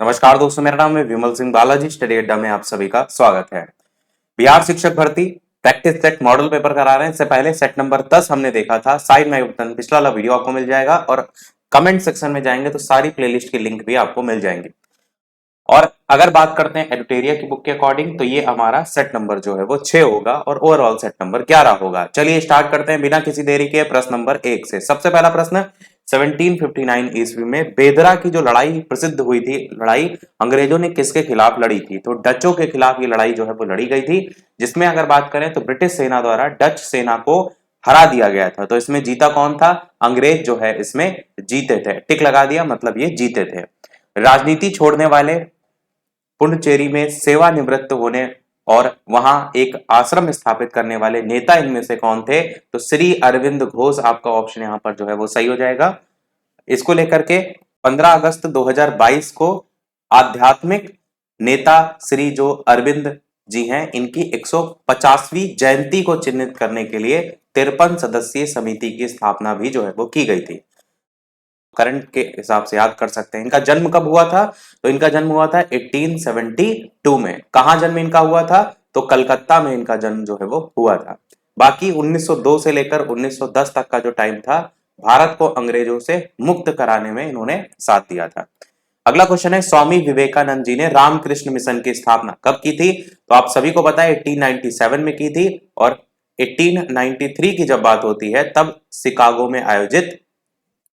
नमस्कार दोस्तों, मेरा नाम है विमल सिंह बालाजी। स्टडी अड्डा में आप सभी का स्वागत है। बिहार शिक्षक भर्ती प्रैक्टिस सेट मॉडल पेपर करा रहे हैं। इससे पहले सेट नंबर 10 हमने देखा था। साइड में बटन पिछला वाला वीडियो आपको मिल जाएगा और कमेंट सेक्शन में जाएंगे तो सारी प्लेलिस्ट की लिंक भी आपको मिल जाएंगी। और अगर बात करते हैं एडुटेरिया की बुक के अकॉर्डिंग तो ये हमारा सेट नंबर जो है वो 6 होगा और ओवरऑल सेट नंबर 11 होगा। चलिए स्टार्ट करते हैं बिना किसी देरी के प्रश्न नंबर 1 से। सबसे पहला प्रश्न, 1759 ईस्वी में बेदरा की जो लड़ाई प्रसिद्ध हुई थी, लड़ाई अंग्रेजों ने किसके खिलाफ लड़ी थी? तो डचों के खिलाफ ये लड़ाई जो है वो लड़ी गई थी, जिसमें अगर बात करें तो ब्रिटिश सेना द्वारा डच सेना को हरा दिया गया था। तो इसमें जीता कौन था? अंग्रेज जो है इसमें जीते थे। टिक लगा दिया, मतलब ये जीते थे। राजनीति छोड़ने वाले, पुडुचेरी में सेवानिवृत्त होने और वहां एक आश्रम स्थापित करने वाले नेता इनमें से कौन थे? तो श्री अरविंद घोष आपका ऑप्शन यहां पर जो है वो सही हो जाएगा। इसको लेकर के 15 अगस्त 2022 को आध्यात्मिक नेता श्री जो अरविंद जी हैं, इनकी 150वीं जयंती को चिन्हित करने के लिए 53 सदस्यीय समिति की स्थापना भी जो है वो की गई थी। करंट के हिसाब से याद कर सकते हैं। इनका जन्म कब हुआ था? तो इनका जन्म हुआ था 1872 में। कहां जन्म इनका हुआ था? तो कलकत्ता में इनका जन्म जो है वो हुआ था। बाकी 1902 से लेकर 1910 तक का जो टाइम था, भारत को अंग्रेजों से मुक्त कराने में इन्होंने साथ दिया था। अगला क्वेश्चन है, स्वामी विवेकानंद जी ने रामकृष्ण मिशन की स्थापना कब की थी? तो आप सभी को पता है 1897 में की थी और 1893 की जब बात होती है तब शिकागो में आयोजित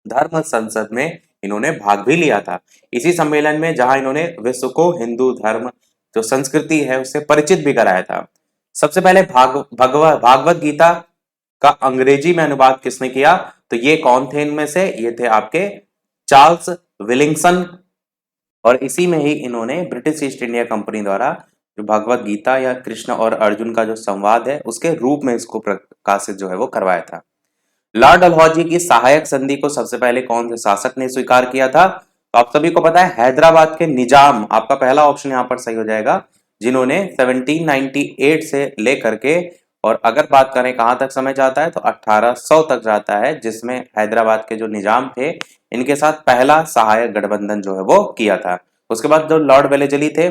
धर्म संसद में इन्होंने भाग भी लिया था। इसी सम्मेलन में जहां इन्होंने विश्व को हिंदू धर्म जो संस्कृति है उससे परिचित भी कराया था। सबसे पहले भागवत गीता का अंग्रेजी में अनुवाद किसने किया? तो ये कौन थे इनमें से? ये थे आपके चार्ल्स विलिंगसन। और इसी में ही इन्होंने ब्रिटिश ईस्ट इंडिया कंपनी द्वारा जो भगवत गीता या कृष्ण और अर्जुन का जो संवाद है उसके रूप में इसको प्रकाशित जो है वो करवाया था। लॉर्ड डलहौजी की सहायक संधि को सबसे पहले कौन से शासक ने स्वीकार किया था? तो आप सभी को पता है हैदराबाद के निजाम, आपका पहला ऑप्शन यहां पर सही हो जाएगा, जिन्होंने 1798 से लेकर के, और अगर बात करें कहां तक समय जाता है तो 1800 तक जाता है, जिसमें हैदराबाद के जो निजाम थे इनके साथ पहला सहायक गठबंधन जो है वो किया था। उसके बाद जो लॉर्ड वेलेजली थे,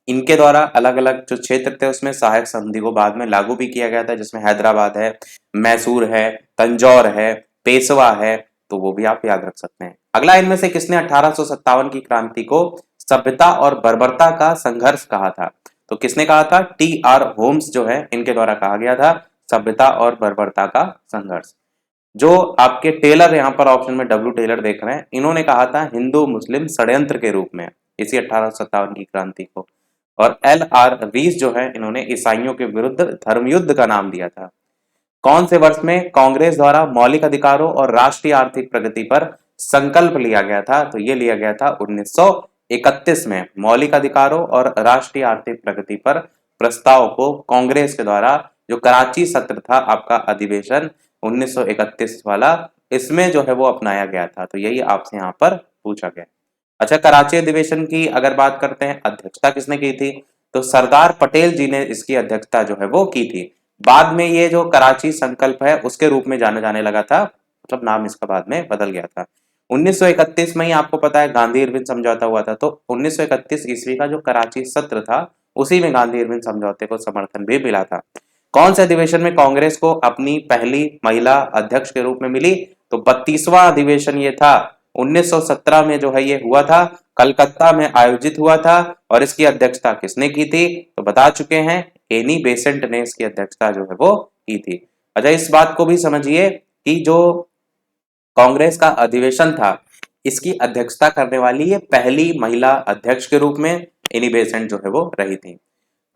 इनके द्वारा अलग अलग जो क्षेत्र थे उसमें सहायक संधि को बाद में लागू भी किया गया था, जिसमें हैदराबाद है, मैसूर है, तंजौर है, पेशवा है, तो वो भी आप याद रख सकते हैं। अगला, इनमें से किसने 1857 की क्रांति को सभ्यता और बर्बरता का संघर्ष कहा था? तो किसने कहा था? टी.आर. होम्स जो है इनके द्वारा कहा गया था सभ्यता और बर्बरता का संघर्ष। जो आपके टेलर यहाँ पर ऑप्शन में डब्ल्यू टेलर देख रहे हैं, इन्होंने कहा था हिंदू मुस्लिम षड्यंत्र के रूप में इसी 1857 की क्रांति को। और L.R. रीस जो है इन्होंने ईसाइयों के विरुद्ध धर्मयुद्ध का नाम दिया था। कौन से वर्ष में कांग्रेस द्वारा मौलिक अधिकारों और राष्ट्रीय आर्थिक प्रगति पर संकल्प लिया गया था? तो ये लिया गया था 1931 में। मौलिक अधिकारों और राष्ट्रीय आर्थिक प्रगति पर प्रस्ताव को कांग्रेस के द्वारा जो कराची सत्र था आपका अधिवेशन 1931 वाला, इसमें जो है वो अपनाया गया था। तो यही आपसे यहाँ पर पूछा गया। अच्छा, कराची अधिवेशन की अगर बात करते हैं, अध्यक्षता किसने की थी? तो सरदार पटेल जी ने इसकी अध्यक्षता जो है वो की थी। बाद में ये जो कराची संकल्प है उसके रूप में जाना जाने लगा था, मतलब नाम इसका बाद में बदल गया था। 1931 में ही आपको पता है गांधी इरविन समझौता हुआ था। तो 1931 ईस्वी का जो कराची सत्र था उसी में गांधी इरविन समझौते को समर्थन भी मिला था। कौन से अधिवेशन में कांग्रेस को अपनी पहली महिला अध्यक्ष के रूप में मिली? तो 32वां अधिवेशन ये था। 1917 में जो है ये हुआ था, कलकत्ता में आयोजित हुआ था। और इसकी अध्यक्षता किसने की थी? तो बता चुके हैं, एनी बेसेंट ने इसकी अध्यक्षता जो है वो की थी। अच्छा, इस बात को भी समझिए कि जो कांग्रेस का अधिवेशन था इसकी अध्यक्षता करने वाली ये पहली महिला अध्यक्ष के रूप में एनी बेसेंट जो है वो रही थी।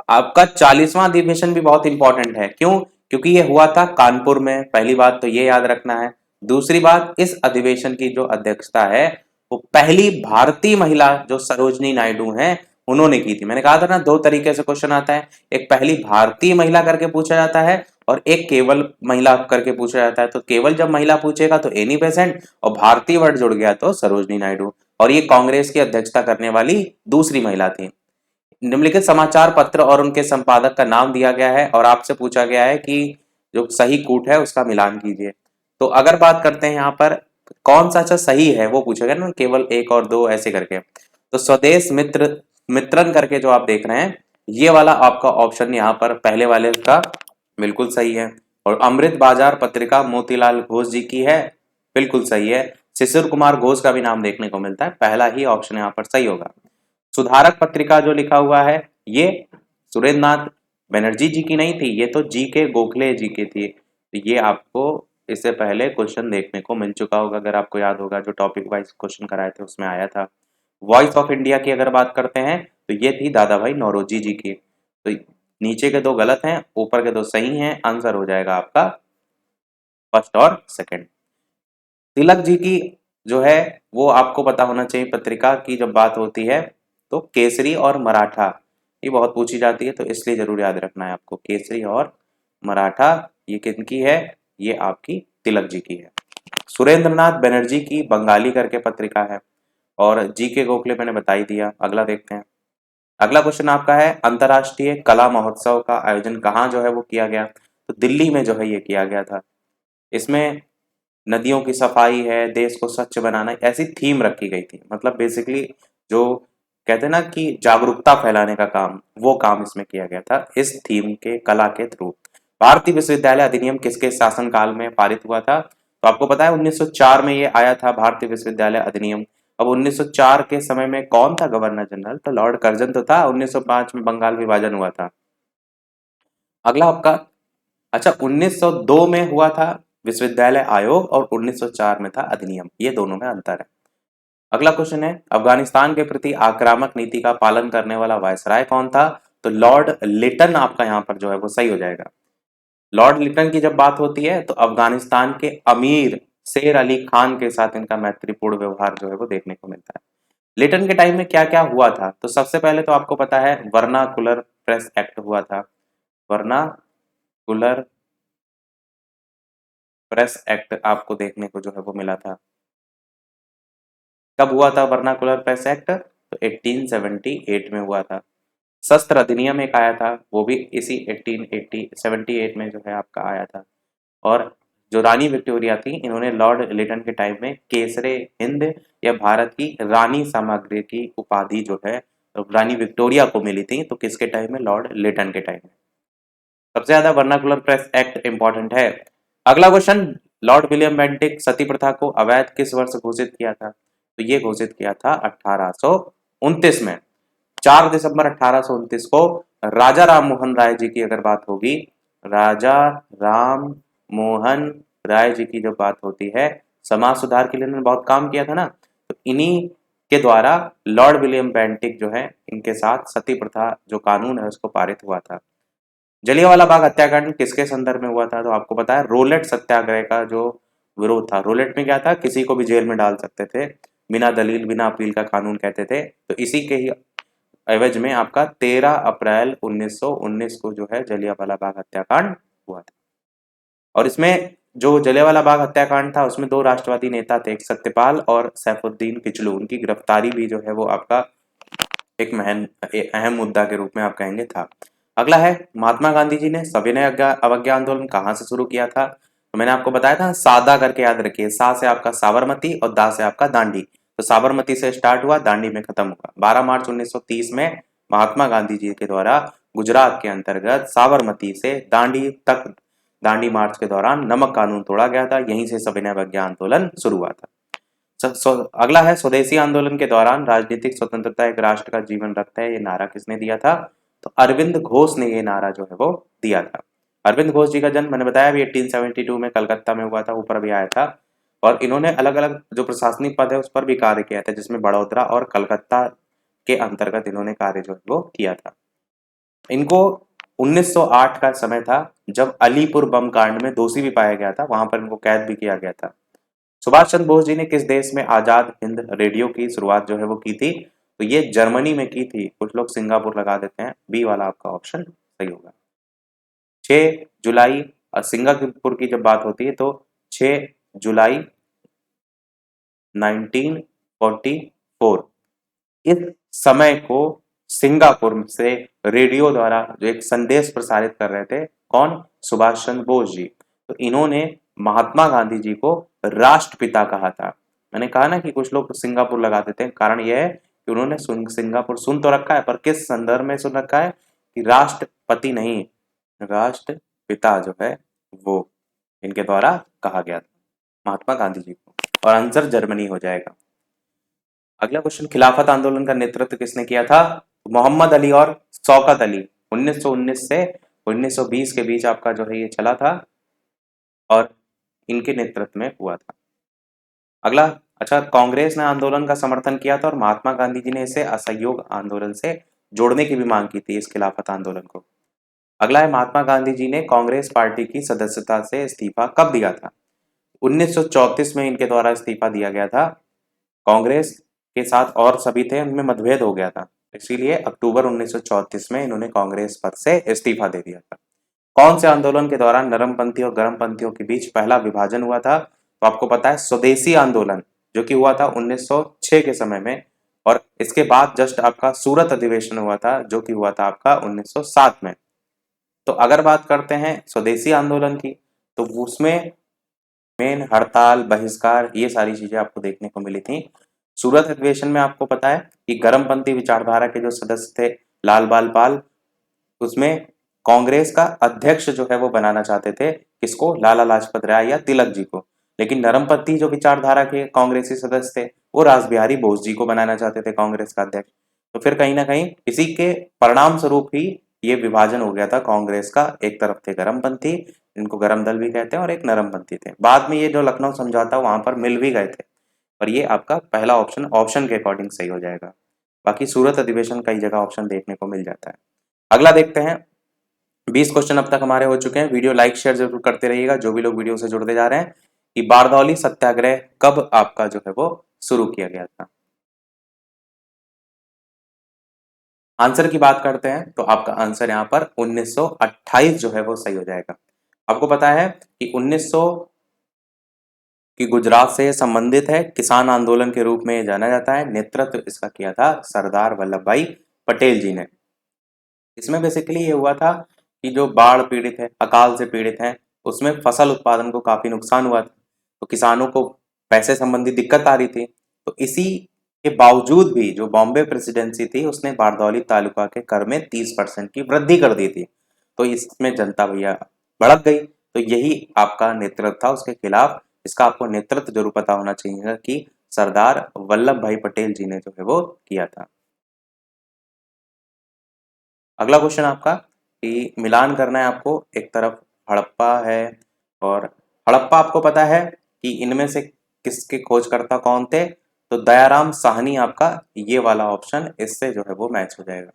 आपका 40वां अधिवेशन भी बहुत इंपॉर्टेंट है। क्यों? क्योंकि ये हुआ था कानपुर में। पहली बात तो ये याद रखना है। दूसरी बात, इस अधिवेशन की जो अध्यक्षता है वो पहली भारतीय महिला जो सरोजनी नायडू हैं उन्होंने की थी। मैंने कहा था ना, दो तरीके से क्वेश्चन आता है, एक पहली भारतीय महिला करके पूछा जाता है और एक केवल महिला करके पूछा जाता है। तो केवल जब महिला पूछेगा तो एनी बेसेंट, और भारतीय वर्ड जुड़ गया तो सरोजनी नायडू। और ये कांग्रेस की अध्यक्षता करने वाली दूसरी महिला थी। निम्नलिखित समाचार पत्र और उनके संपादक का नाम दिया गया है और आपसे पूछा गया है कि जो सही कूट है उसका मिलान कीजिए। तो अगर बात करते हैं यहाँ पर कौन सा अच्छा सही है वो पूछा गया ना, केवल एक और दो ऐसे करके। तो स्वदेश मित्रन करके जो आप देख रहे हैं, ये वाला आपका ऑप्शन यहाँ पर पहले वाले का बिल्कुल सही है। और अमृत बाजार पत्रिका मोतीलाल घोष जी की है, बिल्कुल सही है। शिशिर कुमार घोष का भी नाम देखने को मिलता है, पहला ही ऑप्शन यहाँ पर सही होगा। सुधारक पत्रिका जो लिखा हुआ है, ये सुरेंद्र नाथ बनर्जी जी की नहीं थी, ये तो जी के गोखले जी की थी। तो ये आपको इससे पहले क्वेश्चन देखने को मिल चुका होगा, अगर आपको याद होगा, जो टॉपिक वाइज क्वेश्चन कराए थे उसमें आया था। वॉइस ऑफ इंडिया की अगर बात करते हैं तो ये थी दादा भाई नौरोजी जी की। तो नीचे के दो गलत हैं, ऊपर के दो सही हैं, आंसर हो जाएगा आपका फर्स्ट और सेकंड। तिलक जी की जो है वो आपको पता होना चाहिए, पत्रिका की जब बात होती है तो केसरी और मराठा ये बहुत पूछी जाती है, तो इसलिए जरूर याद रखना है आपको, केसरी और मराठा ये किनकी है, ये आपकी तिलक जी की है। सुरेंद्रनाथ बनर्जी की बंगाली करके पत्रिका है, और जी के गोखले मैंने बता ही दिया। अगला देखते हैं। अगला क्वेश्चन आपका है, अंतर्राष्ट्रीय कला महोत्सव का आयोजन कहाँ जो है वो किया गया, तो दिल्ली में जो है ये किया गया था। इसमें नदियों की सफाई है, देश को स्वच्छ बनाना, ऐसी थीम रखी गई थी। मतलब बेसिकली जो कहते हैं ना कि जागरूकता फैलाने का काम, वो काम इसमें किया गया था इस थीम के, कला के थ्रू। भारतीय विश्वविद्यालय अधिनियम किसके शासनकाल में पारित हुआ था, तो आपको पता है 1904 में ये आया था भारतीय विश्वविद्यालय अधिनियम। अब 1904 के समय में कौन था गवर्नर जनरल, तो लॉर्ड कर्जन तो था। 1905 में बंगाल विभाजन हुआ था। अगला आपका, अच्छा 1902 में हुआ था विश्वविद्यालय आयोग, और 1904 में था अधिनियम, ये दोनों में अंतर है। अगला क्वेश्चन है, अफगानिस्तान के प्रति आक्रामक नीति का पालन करने वाला वायसराय कौन था, तो लॉर्ड लिटन आपका यहाँ पर जो है वो सही हो जाएगा। लॉर्ड लिटन की जब बात होती है तो अफगानिस्तान के अमीर शेर अली खान के साथ इनका मैत्रीपूर्ण व्यवहार जो है वो देखने को मिलता है। लिटन के टाइम में क्या क्या हुआ था, तो सबसे पहले तो आपको पता है वर्नाकुलर प्रेस एक्ट हुआ था। वर्नाकुलर प्रेस एक्ट आपको देखने को जो है वो मिला था। कब हुआ था वर्नाकुलर प्रेस एक्ट, तो 1878 में हुआ था। शस्त्र अधिनियम एक आया था, वो भी इसी 1878 में जो है आपका आया था। और जो रानी विक्टोरिया थी, इन्होंने लॉर्ड लिटन के टाइम में केसरे हिंद या भारत की रानी सामग्री की उपाधि जो है रानी विक्टोरिया को मिली थी, तो किसके टाइम में, लॉर्ड लिटन के टाइम में। सबसे ज्यादा वर्नाकुलर प्रेस एक्ट इंपॉर्टेंट है। अगला क्वेश्चन, लॉर्ड विलियम बेंटिक सती प्रथा को अवैध किस वर्ष घोषित किया था, तो ये घोषित किया था 1829 में। 4 दिसंबर 1829 को राजा राम मोहन राय जी की अगर बात होगी, राजा राम मोहन राय जी की जब बात होती है, समाज सुधार के लिए इन्होंने बहुत काम किया था ना, तो इन्हीं के द्वारा लॉर्ड विलियम बेंटिक जो है, इनके साथ सती प्रथा जो कानून है उसको पारित हुआ था। जलियांवाला बाग हत्याकांड किसके संदर्भ में हुआ था, तो आपको पता है रोलेट सत्याग्रह का जो विरोध था। रोलेट में क्या था, किसी को भी जेल में डाल सकते थे बिना दलील बिना अपील का कानून कहते थे, तो इसी के ही एवज में आपका 13 अप्रैल 1919 को जो है जलियांवाला बाग हत्याकांड हुआ था। और इसमें जो जलियांवाला बाग हत्याकांड था उसमें दो राष्ट्रवादी नेता थे, एक सत्यपाल और सैफुद्दीन किचलू, उनकी गिरफ्तारी भी जो है वो आपका एक अहम मुद्दा के रूप में आप कहेंगे था। अगला है, महात्मा गांधी जी ने सविनय अवज्ञा आंदोलन कहाँ से शुरू किया था, तो मैंने आपको बताया था, सादा करके याद रखिए, सा से आपका साबरमती और दा से आपका दांडी। तो साबरमती से स्टार्ट हुआ, दांडी में खत्म हुआ। 12 मार्च 1930 में महात्मा गांधी जी के द्वारा गुजरात के अंतर्गत साबरमती से दांडी तक दांडी मार्च के दौरान नमक कानून तोड़ा गया था, यहीं से सविनय अवज्ञा आंदोलन शुरू हुआ था। अगला है, स्वदेशी आंदोलन के दौरान राजनीतिक स्वतंत्रता एक राष्ट्र का जीवन रखता है, ये नारा किसने दिया था, तो अरविंद घोष ने ये नारा जो है वो दिया था। अरविंद घोष जी का जन्म मैंने बताया अभी 1872 में कलकत्ता में हुआ था, ऊपर भी आया था। और इन्होंने अलग अलग जो प्रशासनिक पद है उस पर भी कार्य किया था, जिसमें बड़ौदा और कलकत्ता के अंतर्गत इन्होंने कार्य जो है वो किया था। इनको 1908 का समय था जब अलीपुर बम कांड में दोषी भी पाया गया था, वहां पर इनको कैद भी किया गया था। सुभाष चंद्र बोस जी ने किस देश में आजाद हिंद रेडियो की शुरुआत जो है वो की थी, तो ये जर्मनी में की थी। कुछ लोग सिंगापुर लगा देते हैं, बी वाला आपका ऑप्शन सही होगा। 6 जुलाई सिंगापुर की जब बात होती है तो 6 जुलाई 1944 इस समय को सिंगापुर से रेडियो द्वारा जो एक संदेश प्रसारित कर रहे थे, कौन, सुभाष चंद्र बोस जी। तो इन्होंने महात्मा गांधी जी को राष्ट्रपिता कहा था। मैंने कहा ना कि कुछ लोग सिंगापुर लगा देते हैं, कारण यह है कि उन्होंने सिंगापुर सुन तो रखा है पर किस संदर्भ में सुन रखा है कि राष्ट्रपति नहीं, राष्ट्रपिता जो है वो इनके द्वारा कहा गया था महात्मा गांधी जी को, और आंसर जर्मनी हो जाएगा। अगला क्वेश्चन, खिलाफत आंदोलन का नेतृत्व किसने किया था? मोहम्मद अली और शौकत अली। 1919 से 1920 के बीच आपका जो है ये चला था और इनके नेतृत्व में हुआ था। अगला, अच्छा, कांग्रेस ने आंदोलन का समर्थन किया था और महात्मा गांधी जी ने इसे असहयोग आंदोलन से जोड़ने की भी मांग की थी, इस खिलाफत आंदोलन को। अगला है, महात्मा गांधी जी ने कांग्रेस पार्टी की सदस्यता से इस्तीफा कब दिया था? 1934 में इनके द्वारा इस्तीफा दिया गया था। कांग्रेस के साथ और सभी थे, उनमें मतभेद हो गया था, इसीलिए अक्टूबर 1934 में इन्होंने कांग्रेस पद से इस्तीफा दे दिया था। कौन से आंदोलन के दौरान नरमपंथी और गर्मपंथियों के बीच पहला विभाजन हुआ था? तो आपको पता है स्वदेशी आंदोलन, जो कि हुआ था 1906 के समय में, और इसके बाद जस्ट आपका सूरत अधिवेशन हुआ था जो कि हुआ था आपका 1907 में। तो अगर बात करते हैं स्वदेशी आंदोलन की, तो उसमें मेन हड़ताल, बहिष्कार, ये सारी चीजें आपको देखने को मिली थी। सूरत अधिवेशन में आपको पता है कि गर्मपंथी विचारधारा के जो सदस्य थे लाल बाल पाल, उसमें कांग्रेस का अध्यक्ष जो है वो बनाना चाहते थे, किसको? लाला लाजपत राय या तिलक जी को। लेकिन नरमपंथी जो विचारधारा के कांग्रेसी सदस्य थे वो रासबिहारी बोस जी को बनाना चाहते थे कांग्रेस का अध्यक्ष। तो फिर कहीं ना कहीं इसी के परिणाम स्वरूप ही ये विभाजन हो गया था कांग्रेस का। एक तरफ थे गर्मपंथी, इनको गरम दल भी कहते हैं, और एक नरमपंथी थे। बाद में ये जो लखनऊ समझौता वहां पर मिल भी गए थे, पर ये आपका पहला ऑप्शन के अकॉर्डिंग सही हो जाएगा। बाकी सूरत अधिवेशन कई जगह ऑप्शन देखने को मिल जाता है। अगला देखते हैं। 20 क्वेश्चन अब तक हमारे हो चुके हैं। वीडियो लाइक शेयर जरूर करते रहिएगा जो भी लोग वीडियो से जुड़ते जा रहे हैं। कि बारदौली सत्याग्रह कब आपका जो है वो शुरू किया गया था? आंसर की बात करते हैं तो आपका आंसर यहाँ पर 1928 जो है वो सही हो जाएगा। आपको पता है कि 1900 की गुजरात से संबंधित है, किसान आंदोलन के रूप में जाना जाता है। नेतृत्व इसका किया था सरदार वल्लभ भाई पटेल जी ने। इसमें बेसिकली ये हुआ था कि जो बाढ़ पीड़ित है, अकाल से पीड़ित हैं, उसमें फसल उत्पादन को काफी नुकसान हुआ था, तो किसानों को पैसे संबंधी दिक्कत आ रही थी। तो इसी के बावजूद भी जो बॉम्बे प्रेसिडेंसी थी उसने बारदौली तालुका के कर में 30% की वृद्धि कर दी थी। तो इसमें जनता भैया भड़क गई। तो यही आपका नेतृत्व था उसके खिलाफ। इसका आपको नेतृत्व जरूर पता होना चाहिए कि सरदार वल्लभ भाई पटेल जी ने जो है वो किया था। अगला क्वेश्चन आपका कि मिलान करना है आपको। एक तरफ हड़प्पा है, और हड़प्पा आपको पता है कि इनमें से किसके खोजकर्ता कौन थे? तो दयाराम साहनी आपका ये वाला ऑप्शन इससे जो है वो मैच हो जाएगा।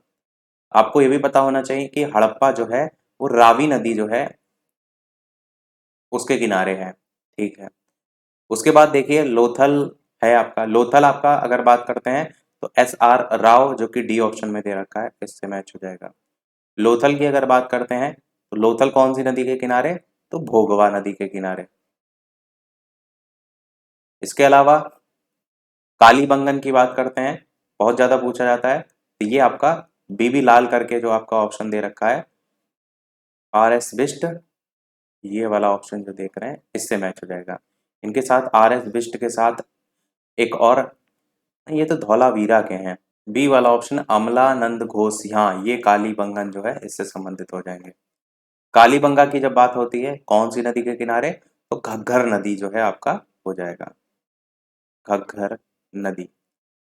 आपको ये भी पता होना चाहिए कि हड़प्पा जो है वो रावी नदी जो है उसके किनारे है। ठीक है। उसके बाद देखिए लोथल है आपका। लोथल आपका अगर बात करते हैं तो SR राव जो कि डी ऑप्शन में दे रखा है, इससे मैच हो जाएगा। लोथल की अगर बात करते हैं तो लोथल कौन सी नदी के किनारे? तो भोगवा नदी के किनारे। इसके अलावा कालीबंगन की बात करते हैं, बहुत ज्यादा पूछा जाता है, तो ये आपका बीबी लाल करके जो आपका ऑप्शन दे रखा है RS बिष्ट, ये वाला ऑप्शन जो देख रहे हैं इससे मैच हो जाएगा। इनके साथ RS बिष्ट के साथ एक और, ये तो धौलावीरा के हैं। बी वाला ऑप्शन अमलानंद घोष, हाँ ये कालीबंगन जो है इससे संबंधित हो जाएंगे। कालीबंगा की जब बात होती है कौन सी नदी के किनारे? तो घग्घर नदी जो है आपका हो जाएगा, घग्घर नदी।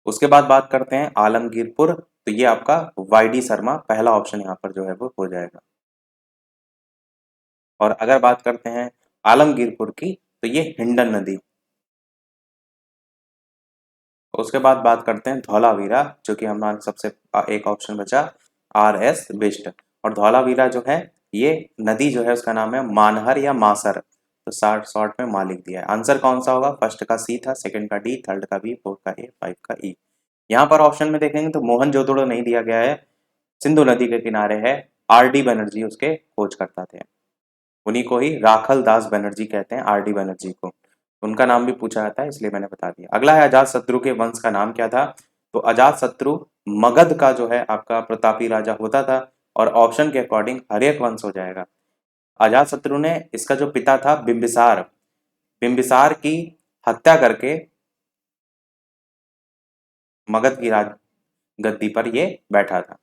उसके बाद बात करते हैं आलमगीरपुर, तो ये आपका YD शर्मा पहला ऑप्शन यहाँ पर जो है वो हो जाएगा। और अगर बात करते हैं आलमगीरपुर की तो ये हिंडन नदी। उसके बाद बात करते हैं धौलावीरा, जो कि हमारा सबसे एक ऑप्शन बचा RS बिष्ट। और धौलावीरा जो है ये नदी जो है उसका नाम है मानहर या मासर, तो शॉर्ट में मा लिख दिया है। आंसर कौन सा होगा? फर्स्ट का C था, सेकंड का D, थर्ड का B, फोर्थ का A, 5 का E। यहाँ पर ऑप्शन में देखेंगे तो मोहनजोदड़ो नहीं दिया गया है, सिंधु नदी के किनारे है। RD बनर्जी उसके खोज करता थे, उन्हीं को ही राखल दास बनर्जी कहते हैं, RD बनर्जी को। उनका नाम भी पूछा जाता है इसलिए मैंने बता दिया। अगला है अजात शत्रु के वंश का नाम क्या था? तो अजात शत्रु मगध का जो है आपका प्रतापी राजा होता था, और ऑप्शन के अकॉर्डिंग हर्यक वंश हो जाएगा। अजात शत्रु ने, इसका जो पिता था बिंबिसार, बिंबिसार की हत्या करके मगध की गद्दी पर ये बैठा था।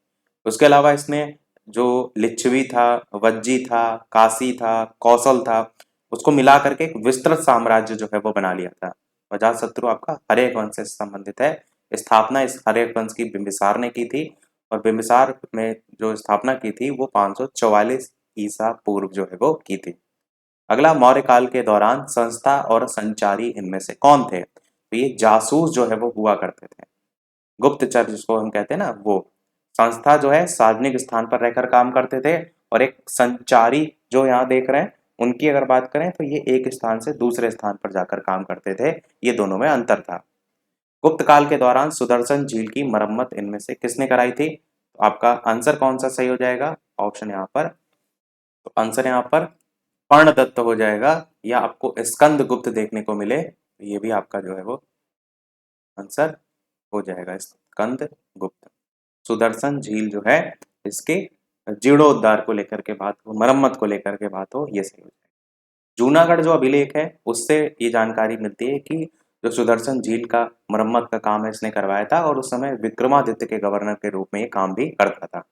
उसके अलावा इसने जो लिच्छवी था, वज्जी था, काशी था, कौशल था, उसको मिला करके एक विस्तृत साम्राज्य जो है वो बना लिया था। अजातशत्रु आपका हर्यक वंश से संबंधित है। स्थापना इस हर्यक वंश की बिंबिसार ने की थी और बिंबिसार में जो स्थापना की थी वो 544 ईसा पूर्व जो है वो की थी। अगला, मौर्य काल के दौरान संस्था और संचारी इनमें से कौन थे? तो ये जासूस जो है वो हुआ करते थे, गुप्तचर जिसको हम कहते हैं ना वो। संस्था जो है सार्वजनिक स्थान पर रहकर काम करते थे और एक संचारी जो यहाँ देख रहे हैं उनकी अगर बात करें तो ये एक स्थान से दूसरे स्थान पर जाकर काम करते थे। ये दोनों में अंतर था। गुप्त काल के दौरान सुदर्शन झील की मरम्मत इनमें से किसने कराई थी? तो आपका आंसर कौन सा सही हो जाएगा ऑप्शन यहाँ पर? तो आंसर यहाँ पर कर्णदत्त हो जाएगा, या आपको स्कंद गुप्त देखने को मिले तो ये भी आपका जो है वो आंसर हो जाएगा स्कंद गुप्त। सुदर्शन झील जो है इसके जीर्णोद्धार को लेकर के बात हो, मरम्मत को लेकर के बात हो, ये सही हो जाएगा। जूनागढ़ जो अभिलेख है उससे ये जानकारी मिलती है कि जो सुदर्शन झील का मरम्मत का काम है इसने करवाया था और उस समय विक्रमादित्य के गवर्नर के रूप में ये काम भी करता था।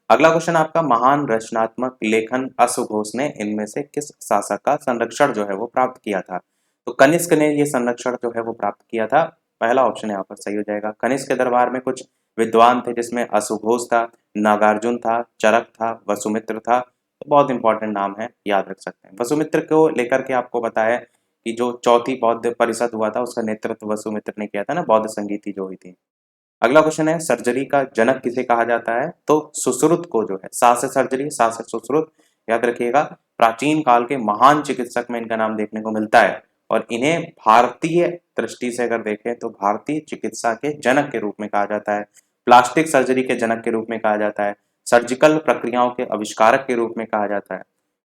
अगला क्वेश्चन आपका, महान रचनात्मक लेखन अश्वघोष ने इनमें से किस शासक का संरक्षण जो है वो प्राप्त किया था? तो कनिष्क ने ये संरक्षण जो है वो प्राप्त किया था। पहला ऑप्शन यहाँ पर सही हो जाएगा। कनिष्क के दरबार में कुछ विद्वान थे जिसमें अश्वघोष था, नागार्जुन था, चरक था, वसुमित्र था। तो बहुत इंपॉर्टेंट नाम है, याद रख सकते हैं। वसुमित्र को लेकर के आपको पता है कि जो चौथी बौद्ध परिषद हुआ था उसका नेतृत्व वसुमित्र ने किया था ना, बौद्ध संगीति जो हुई थी। अगला क्वेश्चन है, सर्जरी का जनक किसे कहा जाता है? तो सुश्रुत को जो है, शासक सर्जरी, शासक सुश्रुत, याद रखिएगा। प्राचीन काल के महान चिकित्सक में इनका नाम देखने को मिलता है और इन्हें भारतीय दृष्टि से अगर देखें तो भारतीय चिकित्सा के जनक के रूप में कहा जाता है, प्लास्टिक सर्जरी के जनक के रूप में कहा जाता है, सर्जिकल प्रक्रियाओं के आविष्कारक के रूप में कहा जाता है।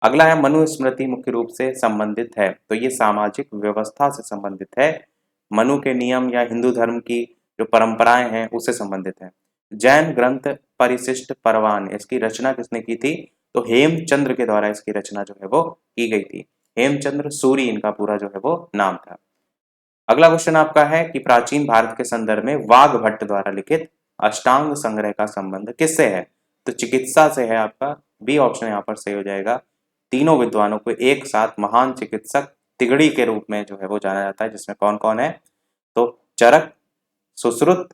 अगला है, मनुस्मृति मुख्य रूप से संबंधित है, तो ये सामाजिक व्यवस्था से संबंधित है, मनु के नियम या हिंदू धर्म की जो परंपराएं हैं उससे संबंधित है। जैन ग्रंथ परिशिष्ट परवान, इसकी रचना किसने की थी? तो हेमचंद्र के द्वारा इसकी रचना जो है वो की गई थी। हेमचंद्र सूरी इनका पूरा जो है वो नाम था। अगला क्वेश्चन आपका है कि प्राचीन भारत के संदर्भ में वाघभट्ट द्वारा लिखित अष्टांग संग्रह का संबंध किससे है? तो चिकित्सा से है आपका। बी ऑप्शन यहाँ पर सही हो जाएगा। तीनों विद्वानों को एक साथ महान चिकित्सक तिगड़ी के रूप में जो है वो जाना जाता है, जिसमें कौन कौन है? तो चरक, सुश्रुत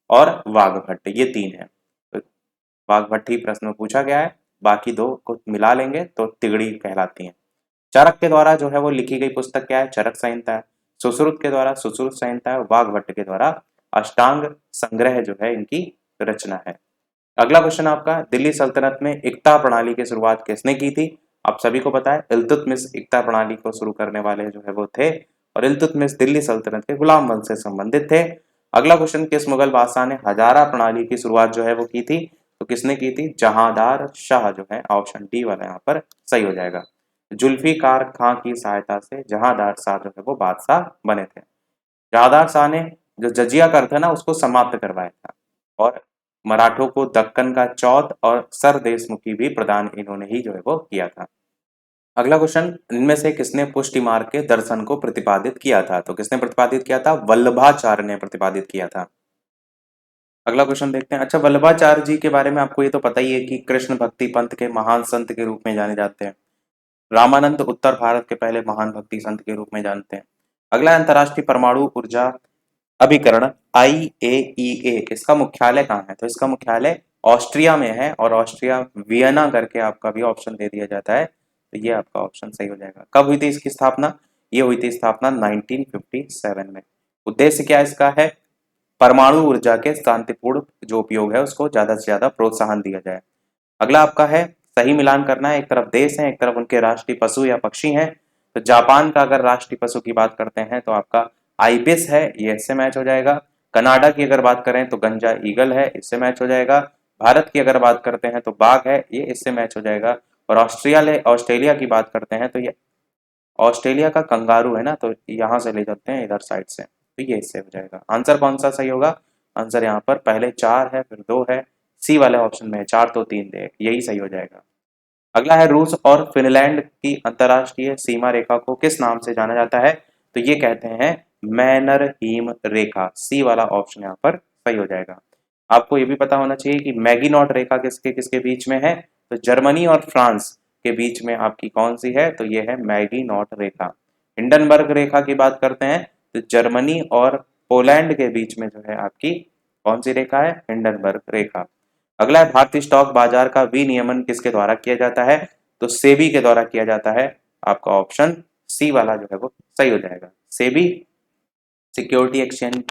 और वाघभट्ट, ये तीन है। तो वाघभट्ट ही प्रश्न में पूछा गया है, बाकी दो को मिला लेंगे तो तिगड़ी कहलाती हैं। चरक के द्वारा जो है वो लिखी गई पुस्तक क्या है? चरक संहिता है। सुश्रुत के द्वारा सुश्रुत संहिता है। वाघभट्ट के द्वारा अष्टांग संग्रह जो है इनकी रचना है। अगला क्वेश्चन आपका, दिल्ली सल्तनत में इक्ता प्रणाली की शुरुआत किसने की थी? आप सभी को पता है इल्तुतमिश इक्ता प्रणाली को शुरू करने वाले जो है वो थे और इल्तुतमिश दिल्ली सल्तनत के गुलाम वंश से संबंधित थे। अगला क्वेश्चन, किस मुगल बादशाह ने हजारा प्रणाली की शुरुआत जो है वो की थी? तो किसने की थी? जहांदार शाह जो है, ऑप्शन डी वाला यहाँ पर सही हो जाएगा। जुल्फिकार खां की सहायता से जहांदार शाह जो है वो बादशाह बने थे। जहांदार शाह ने जो जजिया कर था ना उसको समाप्त करवाया था और मराठों को दक्कन का चौथ और सरदेशमुखी भी प्रदान इन्होंने ही जो है वो किया था। अगला क्वेश्चन, इनमें से किसने पुष्टि मार्ग के दर्शन को प्रतिपादित किया था? तो किसने प्रतिपादित किया था? वल्लभाचार्य ने प्रतिपादित किया था। अगला क्वेश्चन देखते हैं। अच्छा, वल्लभाचार्य जी के बारे में आपको ये तो पता ही है कि कृष्ण भक्ति पंथ के महान संत के रूप में जाने जाते हैं। रामानंद उत्तर भारत के पहले महान भक्ति संत के रूप में जानते हैं। अगला, अंतरराष्ट्रीय परमाणु ऊर्जा अभिकरण IAEA, इसका मुख्यालय कहाँ है? तो इसका मुख्यालय ऑस्ट्रिया में है और ऑस्ट्रिया वियना करके आपका भी ऑप्शन दे दिया जाता है, तो ये आपका ऑप्शन सही हो जाएगा। कब हुई थी इसकी स्थापना? ये हुई थी स्थापना 1957 में। उद्देश्य क्या इसका है? परमाणु ऊर्जा के शांतिपूर्ण जो उपयोग है उसको ज्यादा से ज्यादा प्रोत्साहन दिया जाए। अगला आपका है, सही मिलान करना है। एक तरफ देश है, एक तरफ उनके राष्ट्रीय पशु या पक्षी हैं। तो जापान का अगर राष्ट्रीय पशु की बात करते हैं तो आपका आइबिस है, ये इससे मैच हो जाएगा। कनाडा की अगर बात करें तो गंजा ईगल है, इससे मैच हो जाएगा। भारत की अगर बात करते हैं तो बाघ है, ये इससे मैच हो जाएगा। और ऑस्ट्रेलिया की बात करते हैं तो ये ऑस्ट्रेलिया का कंगारू है ना, तो यहाँ से ले जाते हैं इधर साइड से, तो ये इससे हो जाएगा। आंसर कौन सा सही होगा? आंसर यहाँ पर पहले 4 है फिर 2 है, सी वाले ऑप्शन में है 4 तो 3 दे, यही सही हो जाएगा। अगला है, रूस और फिनलैंड की अंतरराष्ट्रीय सीमा रेखा को किस नाम से जाना जाता है? तो ये कहते हैं मैनरहीम रेखा, सी वाला ऑप्शन यहाँ पर सही हो जाएगा। आपको ये भी पता होना चाहिए कि मैगीनॉट रेखा किसके किसके बीच में है, तो जर्मनी और फ्रांस के बीच में आपकी कौन सी है, तो ये है मैगीनॉट रेखा। हिंडनबर्ग रेखा की बात करते हैं तो जर्मनी और पोलैंड के बीच में जो है आपकी कौन सी रेखा है, हिंडनबर्ग रेखा। अगला है भारतीय स्टॉक बाजार का विनियमन किसके द्वारा किया जाता है, तो सेबी के द्वारा किया जाता है। आपका ऑप्शन सी वाला जो है वो सही हो जाएगा। सेबी सिक्योरिटी एक्सचेंज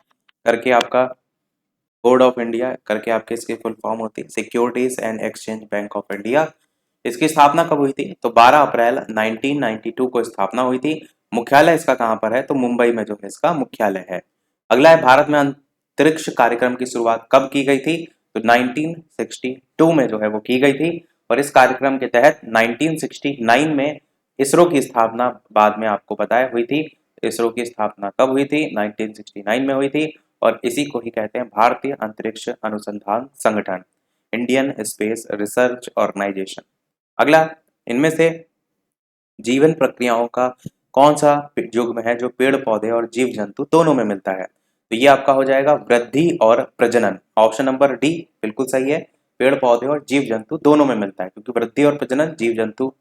करके आपका, बोर्ड ऑफ इंडिया करके आपके इसकी फुल फॉर्म होती है securities and exchange bank of India. इसकी स्थापना कब हुई थी, तो 12 अप्रैल 1992 को स्थापना हुई थी। मुख्यालय इसका कहाँ पर है, तो मुंबई में जो है इसका मुख्यालय है। अगला है भारत में अंतरिक्ष कार्यक्रम की शुरुआत कब की गई थी, तो 1962 में जो है वो की गई थी। और इस कार्यक्रम के तहत 1969 में इसरो की स्थापना बाद में आपको पता है हुई थी। इसरो की स्थापना कब हुई थी, 1969 में हुई थी। और इसी को ही कहते हैं भारतीय अंतरिक्ष अनुसंधान संगठन, इंडियन स्पेस रिसर्च ऑर्गेनाइजेशन। अगला, इनमें से जीवन प्रक्रियाओं का कौन सा युग्म है जो पेड़ पौधे और जीव जंतु दोनों में मिलता है, तो ये आपका हो जाएगा वृद्धि और प्रजनन। ऑप्शन नंबर डी बिल्कुल सही है, पेड़ पौधे और जीव जंतु दोनों में मिलता है, क्योंकि वृद्धि और प्रजनन जीव जंतु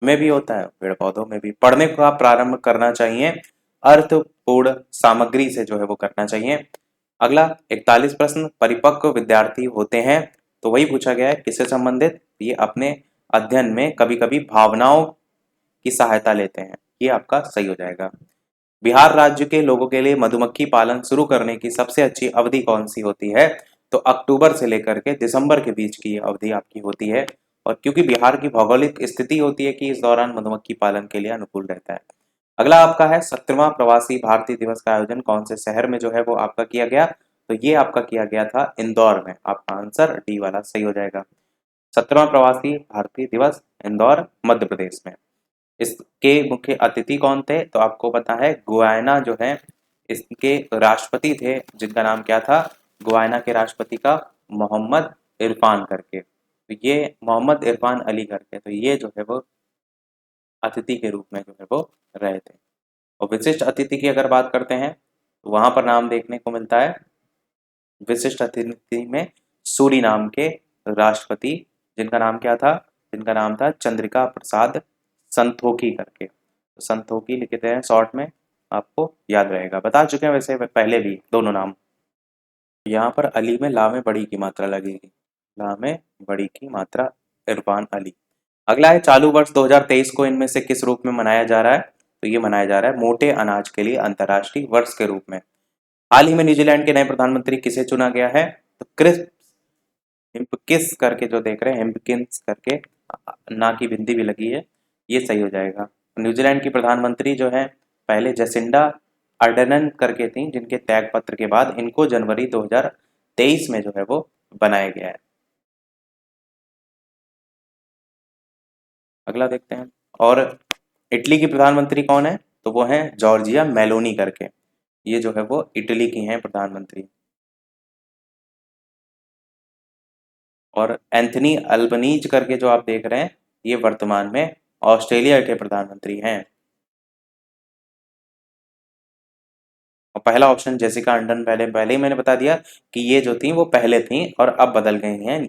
में भी होता है, पेड़ पौधों में भी। पढ़ने को आप प्रारंभ करना चाहिए अर्थपूर्ण सामग्री से जो है वो करना चाहिए। अगला 41 प्रश्न, परिपक्व विद्यार्थी होते हैं तो वही पूछा गया है किससे संबंधित, ये अपने अध्ययन में कभी कभी भावनाओं की सहायता लेते हैं, ये आपका सही हो जाएगा। बिहार राज्य के लोगों के लिए मधुमक्खी पालन शुरू करने की सबसे अच्छी अवधि कौन सी होती है, तो अक्टूबर से लेकर के दिसंबर के बीच की ये अवधि आपकी होती है। और क्योंकि बिहार की भौगोलिक स्थिति होती है कि इस दौरान मधुमक्खी पालन के लिए अनुकूल रहता है। अगला आपका है 17वां प्रवासी भारतीय दिवस का आयोजन कौन से शहर में जो है वो आपका किया गया, तो ये आपका किया गया था इंदौर में। आपका आंसर डी वाला सही हो जाएगा। 17वां प्रवासी भारतीय दिवस इंदौर मध्य प्रदेश में। इसके मुख्य अतिथि कौन थे, तो आपको पता है गुयाना जो है इसके राष्ट्रपति थे, जिनका नाम क्या था, गुयाना के राष्ट्रपति का मोहम्मद इरफान करके, तो ये मोहम्मद इरफान अली करके, तो ये जो है वो अतिथि के रूप में जो है वो रहे थे। और विशिष्ट अतिथि की अगर बात करते हैं तो वहां पर नाम देखने को मिलता है विशिष्ट अतिथि में सूरीनाम के राष्ट्रपति, जिनका नाम क्या था, जिनका नाम था चंद्रिका प्रसाद संतोखी करके। तो संतोखी लिखते हैं शॉर्ट में, आपको याद रहेगा, बता चुके हैं वैसे पहले भी दोनों नाम। यहाँ पर अली में ला में बड़ी की मात्रा लगेगी, ला में बड़ी की मात्रा, इरफान अली। अगला है चालू वर्ष 2023 को इनमें से किस रूप में मनाया जा रहा है, तो ये मनाया जा रहा है मोटे अनाज के लिए अंतर्राष्ट्रीय वर्ष के रूप में। हाल ही में न्यूजीलैंड के नए प्रधानमंत्री किसे चुना गया है, तो क्रिस हिम्पकिंस करके जो देख रहे हैं, हिम्पकिंस करके, ना की बिंदी भी लगी है, ये सही हो जाएगा। न्यूजीलैंड की प्रधानमंत्री जो है पहले जसिंडा अर्डर्न करके थी, जिनके त्याग पत्र के बाद इनको जनवरी 2023 में जो है वो बनाया गया है। अगला देखते हैं, और इटली की प्रधानमंत्री कौन है, तो वो है जॉर्जिया मेलोनी करके, ये जो है वो इटली की हैं प्रधानमंत्री। और एंथनी अल्बनीज करके जो आप देख रहे हैं, ये वर्तमान में ऑस्ट्रेलिया के प्रधानमंत्री हैं। और पहला ऑप्शन जेसिका अंडन, पहले पहले ही मैंने बता दिया कि ये जो थी वो पहले थी और अब बदल गई हैं,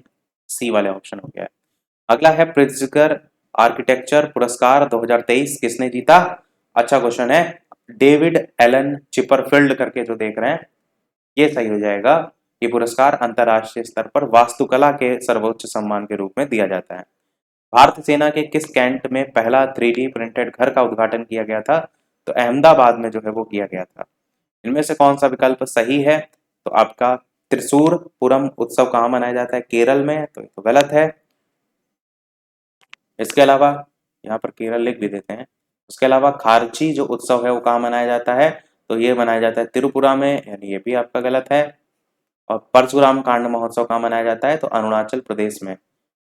सी वाले ऑप्शन हो गया है। अगला है प्रिट्जकर आर्किटेक्चर पुरस्कार 2023 किसने जीता, अच्छा क्वेश्चन है, डेविड एलन चिपरफील्ड करके जो देख रहे हैं, ये सही हो जाएगा। ये पुरस्कार अंतरराष्ट्रीय स्तर पर वास्तुकला के सर्वोच्च सम्मान के रूप में दिया जाता है। भारतीय सेना के किस कैंट में पहला 3D प्रिंटेड घर का उद्घाटन किया गया था, तो अहमदाबाद में जो है वो किया गया था। इनमें से कौन सा विकल्प सही है, तो आपका त्रिशूर पुरम उत्सव कहाँ मनाया जाता है, केरल में, तो ये तो गलत है। इसके अलावा यहाँ पर केरल लिख भी देते हैं। उसके अलावा खारची जो उत्सव है वो कहाँ मनाया जाता है, तो ये मनाया जाता है त्रिपुरा में, यानी ये भी आपका गलत है। और परशुराम कांड महोत्सव कहाँ मनाया जाता है, तो अरुणाचल प्रदेश में।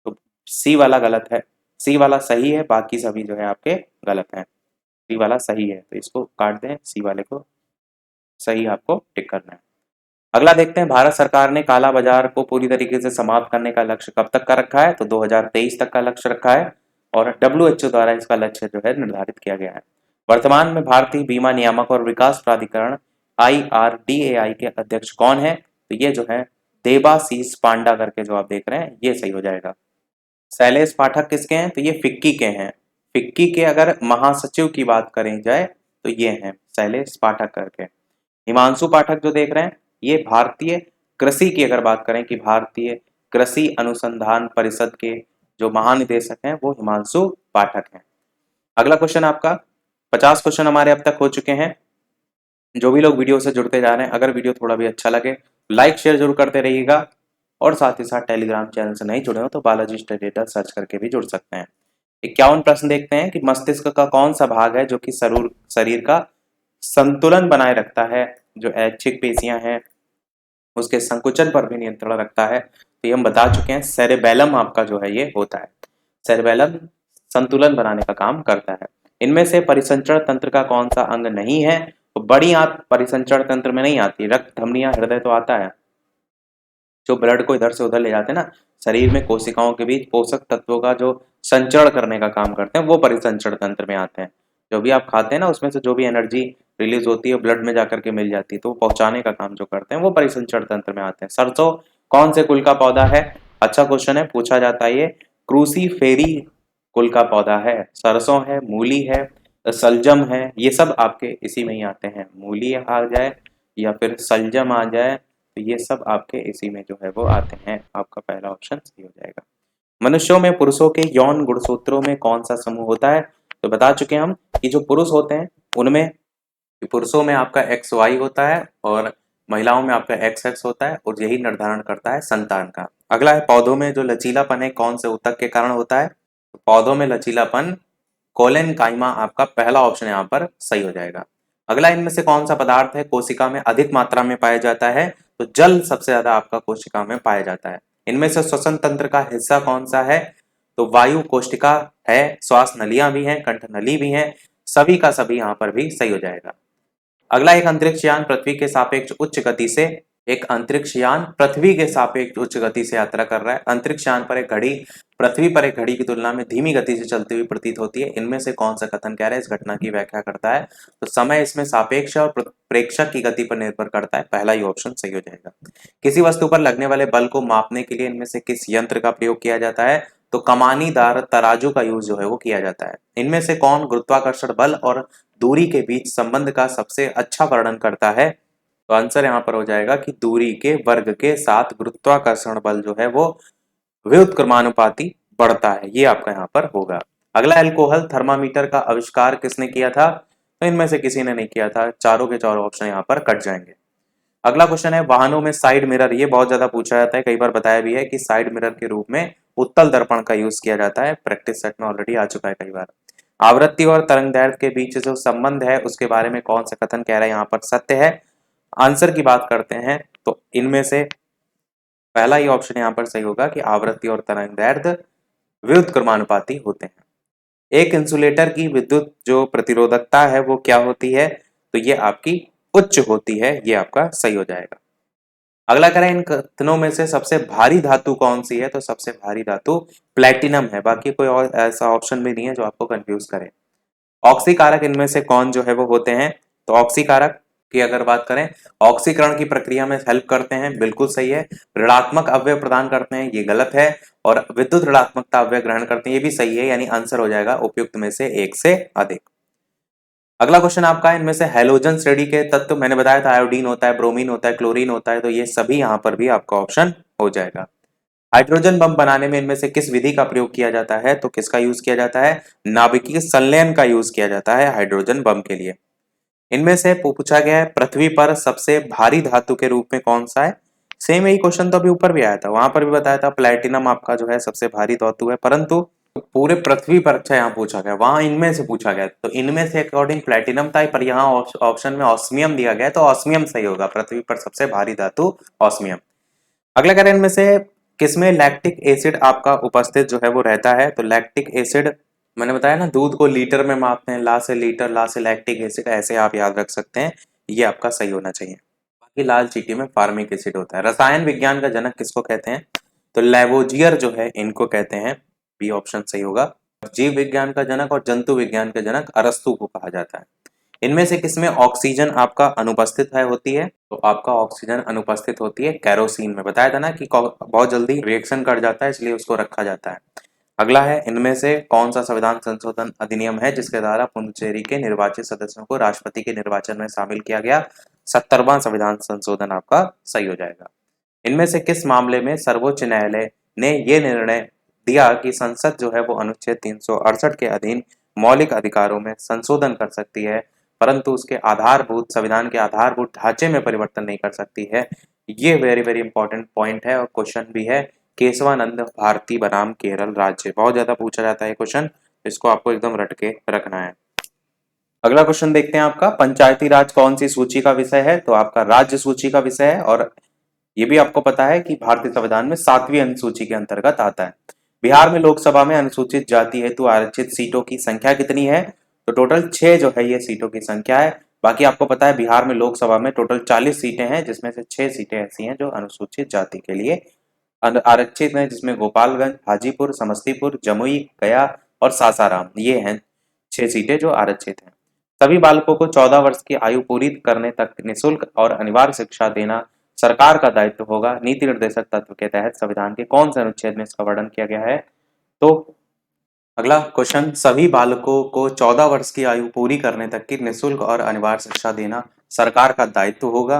तो सी वाला गलत है, सी वाला सही है, बाकी सभी जो है आपके गलत हैं। सी वाला सही है, तो इसको काट दें, सी वाले को सही आपको टिक करना है। अगला देखते हैं, भारत सरकार ने काला बाजार को पूरी तरीके से समाप्त करने का लक्ष्य कब तक का रखा है, तो 2023 तक का लक्ष्य रखा है। और WHO द्वारा इसका लक्ष्य जो है निर्धारित किया गया है। वर्तमान में भारतीय बीमा नियामक और विकास प्राधिकरण IRDAI के अध्यक्ष कौन है, तो ये जो है देबाशीष पांडा करके जो आप देख रहे हैं ये सही हो जाएगा। शैलेश पाठक किसके हैं? तो ये फिक्की के हैं। फिक्की के अगर महासचिव की बात करी जाए तो ये हैं शैलेश पाठक करके। हिमांशु पाठक जो देख रहे हैं ये भारतीय कृषि की अगर बात करें कि भारतीय कृषि अनुसंधान परिषद के जो महानिदेशक हैं वो हिमांशु पाठक हैं। अगला क्वेश्चन आपका 50 क्वेश्चन हमारे अब तक हो चुके हैं। जो भी लोग वीडियो से जुड़ते जा रहे हैं, अगर वीडियो थोड़ा भी अच्छा लगे लाइक शेयर जरूर करते रहिएगा और साथ ही साथ टेलीग्राम चैनल से नहीं जुड़े हो तो बालाजी स्टडी डेटा सर्च करके भी जुड़ सकते हैं। 51 प्रश्न देखते हैं कि मस्तिष्क का कौन सा भाग है जो कि शरीर का संतुलन बनाए रखता है, जो ऐच्छिक पेशियां हैं उसके संकुचन पर भी नियंत्रण रखता है। तो ये हम बता चुके हैं सेरेबेलम आपका जो है ये होता है। सेरेबेलम संतुलन बनाने का काम करता है। इनमें से परिसंचरण तंत्र का कौन सा अंग नहीं है? तो बड़ी आंत परिसंचरण तंत्र में नहीं आती। रक्त धमनियां हृदय तो आता है, जो ब्लड को इधर से उधर ले जाते हैं ना, शरीर में कोशिकाओं के बीच पोषक तत्वों का जो संचरण करने का काम करते हैं वो परिसंचरण तंत्र में आते हैं। जो भी आप खाते हैं ना उसमें से जो भी एनर्जी रिलीज होती है ब्लड में जाकर के मिल जाती है, तो वो पहुंचाने का काम जो करते हैं वो परिसंचरण तंत्र में आते हैं। सरसों कौन से कुल का पौधा है? अच्छा क्वेश्चन है, पूछा जाता है ये। क्रूसीफेरी कुल का पौधा है। सरसों है, मूली है, सलजम है, ये सब आपके इसी में ही आते हैं। मूली आ जाए या फिर सलजम आ जाए तो ये सब आपके इसी में जो है वो आते हैं। आपका पहला ऑप्शन सही हो जाएगा। मनुष्यों में पुरुषों के यौन गुणसूत्रों में कौन सा समूह होता है? तो बता चुके हम कि जो पुरुष होते हैं उनमें, पुरुषों में आपका एक्स वाई होता है और महिलाओं में आपका एक्स एक्स होता है और यही निर्धारण करता है संतान का। अगला है पौधों में जो लचीलापन है कौन से ऊतक के कारण होता है? तो पौधों में लचीलापन कोलेन काइमा आपका पहला ऑप्शन यहाँ पर सही हो जाएगा। अगला इनमें से कौन सा पदार्थ है कोशिका में अधिक मात्रा में पाया जाता है? तो जल सबसे ज्यादा आपका कोशिका में पाया जाता है। इनमें से श्वसन तंत्र का हिस्सा कौन सा है? तो वायु कोशिका है, श्वास नलियां भी हैं, कंठ नली भी हैं, सभी का सभी यहाँ पर भी सही हो जाएगा। अगला एक अंतरिक्ष यान पृथ्वी के सापेक्ष उच्च गति से, एक अंतरिक्ष यान पृथ्वी के सापेक्ष उच्च गति से यात्रा कर रहा है। अंतरिक्ष यान पर एक घड़ी पृथ्वी पर एक घड़ी की तुलना में धीमी गति से चलती हुई प्रतीत होती है। इनमें से कौन सा कथन कह रहा है, इस घटना की व्याख्या करता है? तो समय इसमें सापेक्ष और प्रेक्षक की गति पर निर्भर करता है। पहला ही ऑप्शन सही हो जाएगा। किसी वस्तु पर लगने वाले बल को मापने के लिए इनमें से किस यंत्र का प्रयोग किया जाता है? तो कमानीदार तराजू का यूज जो है वो किया जाता है। इनमें से कौन गुरुत्वाकर्षण बल और दूरी के बीच संबंध का सबसे अच्छा वर्णन करता है? तो आंसर यहाँ पर हो जाएगा कि दूरी के वर्ग के साथ गुरुत्वाकर्षण बल जो है वो व्युत्क्रमानुपाती बढ़ता है। ये आपका यहाँ पर होगा। अगला अल्कोहल थर्मामीटर का आविष्कार किसने किया था? तो इनमें से किसी ने नहीं किया था। चारों के चारों ऑप्शन यहाँ पर कट जाएंगे। अगला क्वेश्चन है वाहनों में साइड मिरर, ये बहुत ज्यादा पूछा जाता है, कई बार बताया भी है कि साइड मिरर के रूप में उत्तल दर्पण का यूज किया जाता है। प्रैक्टिस सेट में ऑलरेडी आ चुका है कई बार। आवृत्ति और तरंग दैर्ध्य के बीच जो संबंध है उसके बारे में कौन सा कथन कह रहा है यहाँ पर सत्य है? आंसर की बात करते हैं तो इनमें से पहला ही ऑप्शन यहाँ पर सही होगा कि आवृत्ति और तरंग दैर्ध्य व्युत्क्रमानुपाती होते हैं। एक इंसुलेटर की विद्युत जो प्रतिरोधकता है वो क्या होती है? तो ये आपकी उच्च होती है। ये आपका सही हो जाएगा। अगला करें इन कथनों में से सबसे भारी धातु कौन सी है? तो सबसे भारी धातु प्लेटिनम है। बाकी कोई और ऐसा ऑप्शन भी नहीं है जो आपको कंफ्यूज करे। ऑक्सीकारक इनमें से कौन जो है वो होते हैं? तो ऑक्सीकारक की अगर बात करें ऑक्सीकरण की प्रक्रिया में हेल्प करते हैं, बिल्कुल सही है। ऋणात्मक अवयव प्रदान करते हैं, ये गलत है। और विद्युत ऋणात्मकता अवयव ग्रहण करते हैं, ये भी सही है। यानी आंसर हो जाएगा उपयुक्त में से एक से अधिक। अगला क्वेश्चन आपका इनमें से हैलोजन श्रेणी के तत्व मैंने बताया था आयोडीन होता है, ब्रोमीन होता है, क्लोरीन होता है, तो ये सभी यहां पर भी आपका ऑप्शन हो जाएगा। हाइड्रोजन बम बनाने में इनमें से किस विधि का प्रयोग किया जाता है? तो किसका यूज किया जाता है? नाभिकीय संलयन का यूज किया जाता है हाइड्रोजन बम के लिए। इनमें से पूछा गया है पृथ्वी पर सबसे भारी धातु के रूप में कौन सा है? सेम यही क्वेश्चन तो अभी ऊपर भी आया था, वहां पर भी बताया था प्लैटिनम आपका जो है सबसे भारी धातु है, परंतु पूरे पृथ्वी पर अच्छा यहाँ पूछा गया, वहां इनमें से पूछा गया तो इनमें से अकॉर्डिंग प्लैटिनम था, पर यहाँ ऑप्शन में ऑस्मियम दिया गया तो ऑस्मियम सही होगा। पृथ्वी पर सबसे भारी धातु ऑस्मियम। अगला करें इनमें से किसमें लैक्टिक एसिड आपका उपस्थित जो है वो रहता है? तो लैक्टिक एसिड मैंने बताया ना, दूध को लीटर में मापते हैं, ला से लीटर, ला से लैक्टिक एसिड, ऐसे आप याद रख सकते हैं। ये आपका सही होना चाहिए। बाकी लाल चीटी में फार्मिक एसिड होता है। रसायन विज्ञान का जनक किसको कहते हैं? तो लेवोजियर जो है इनको कहते हैं। बी ऑप्शन सही होगा। जीव विज्ञान का जनक और जंतु विज्ञान का जनक अरस्तु को कहा जाता है। इनमें से किसमें ऑक्सीजन आपका अनुपस्थित है होती है? तो आपका ऑक्सीजन अनुपस्थित होती है केरोसिन में। बताया था ना कि बहुत जल्दी रिएक्शन कर जाता है, इसलिए उसको रखा जाता है। अगला है, इनमें से कौन सा संविधान संशोधन अधिनियम है जिसके द्वारा पुडुचेरी के निर्वाचित सदस्यों को राष्ट्रपति के निर्वाचन में शामिल किया गया? 70वां संविधान संशोधन आपका सही हो जाएगा। इनमें से किस मामले में सर्वोच्च न्यायालय ने ये निर्णय दिया कि संसद जो है वो अनुच्छेद 368 के अधीन मौलिक अधिकारों में संशोधन कर सकती है, परंतु उसके आधारभूत संविधान के आधारभूत ढांचे में परिवर्तन नहीं कर सकती है? ये वेरी वेरी इंपॉर्टेंट पॉइंट है और क्वेश्चन भी है। केशवानंद भारती बनाम केरल राज्य, बहुत ज्यादा पूछा जाता है क्वेश्चन, इसको आपको एकदम रट के रखना है। अगला क्वेश्चन देखते हैं आपका, पंचायती राज कौन सी सूची का विषय है? तो आपका राज्य सूची का विषय है, और ये भी आपको पता है कि भारतीय संविधान में 7वीं अनुसूची के अंतर्गत आता है। बिहार में लोकसभा में अनुसूचित जाति हेतु आरक्षित सीटों की संख्या कितनी है? तो टोटल 6 जो है ये सीटों की संख्या है। बाकी आपको पता है बिहार में लोकसभा में टोटल 40 सीटें हैं, जिसमें से 6 सीटें ऐसी हैं जो अनुसूचित जाति के लिए आरक्षित हैं, जिसमें गोपालगंज, हाजीपुर, समस्तीपुर, जमुई, गया और सासाराम, ये हैं 6 सीटें जो आरक्षित हैं। सभी बालकों को 14 वर्ष की आयु पूरी करने तक निःशुल्क और अनिवार्य शिक्षा देना सरकार का दायित्व होगा। नीति निर्देशक तत्व के तहत संविधान के कौन से अनुच्छेद में इसका वर्णन किया गया है? तो अगला क्वेश्चन, सभी बालकों को 14 वर्ष की आयु पूरी करने तक की निःशुल्क और अनिवार्य शिक्षा देना सरकार का दायित्व होगा।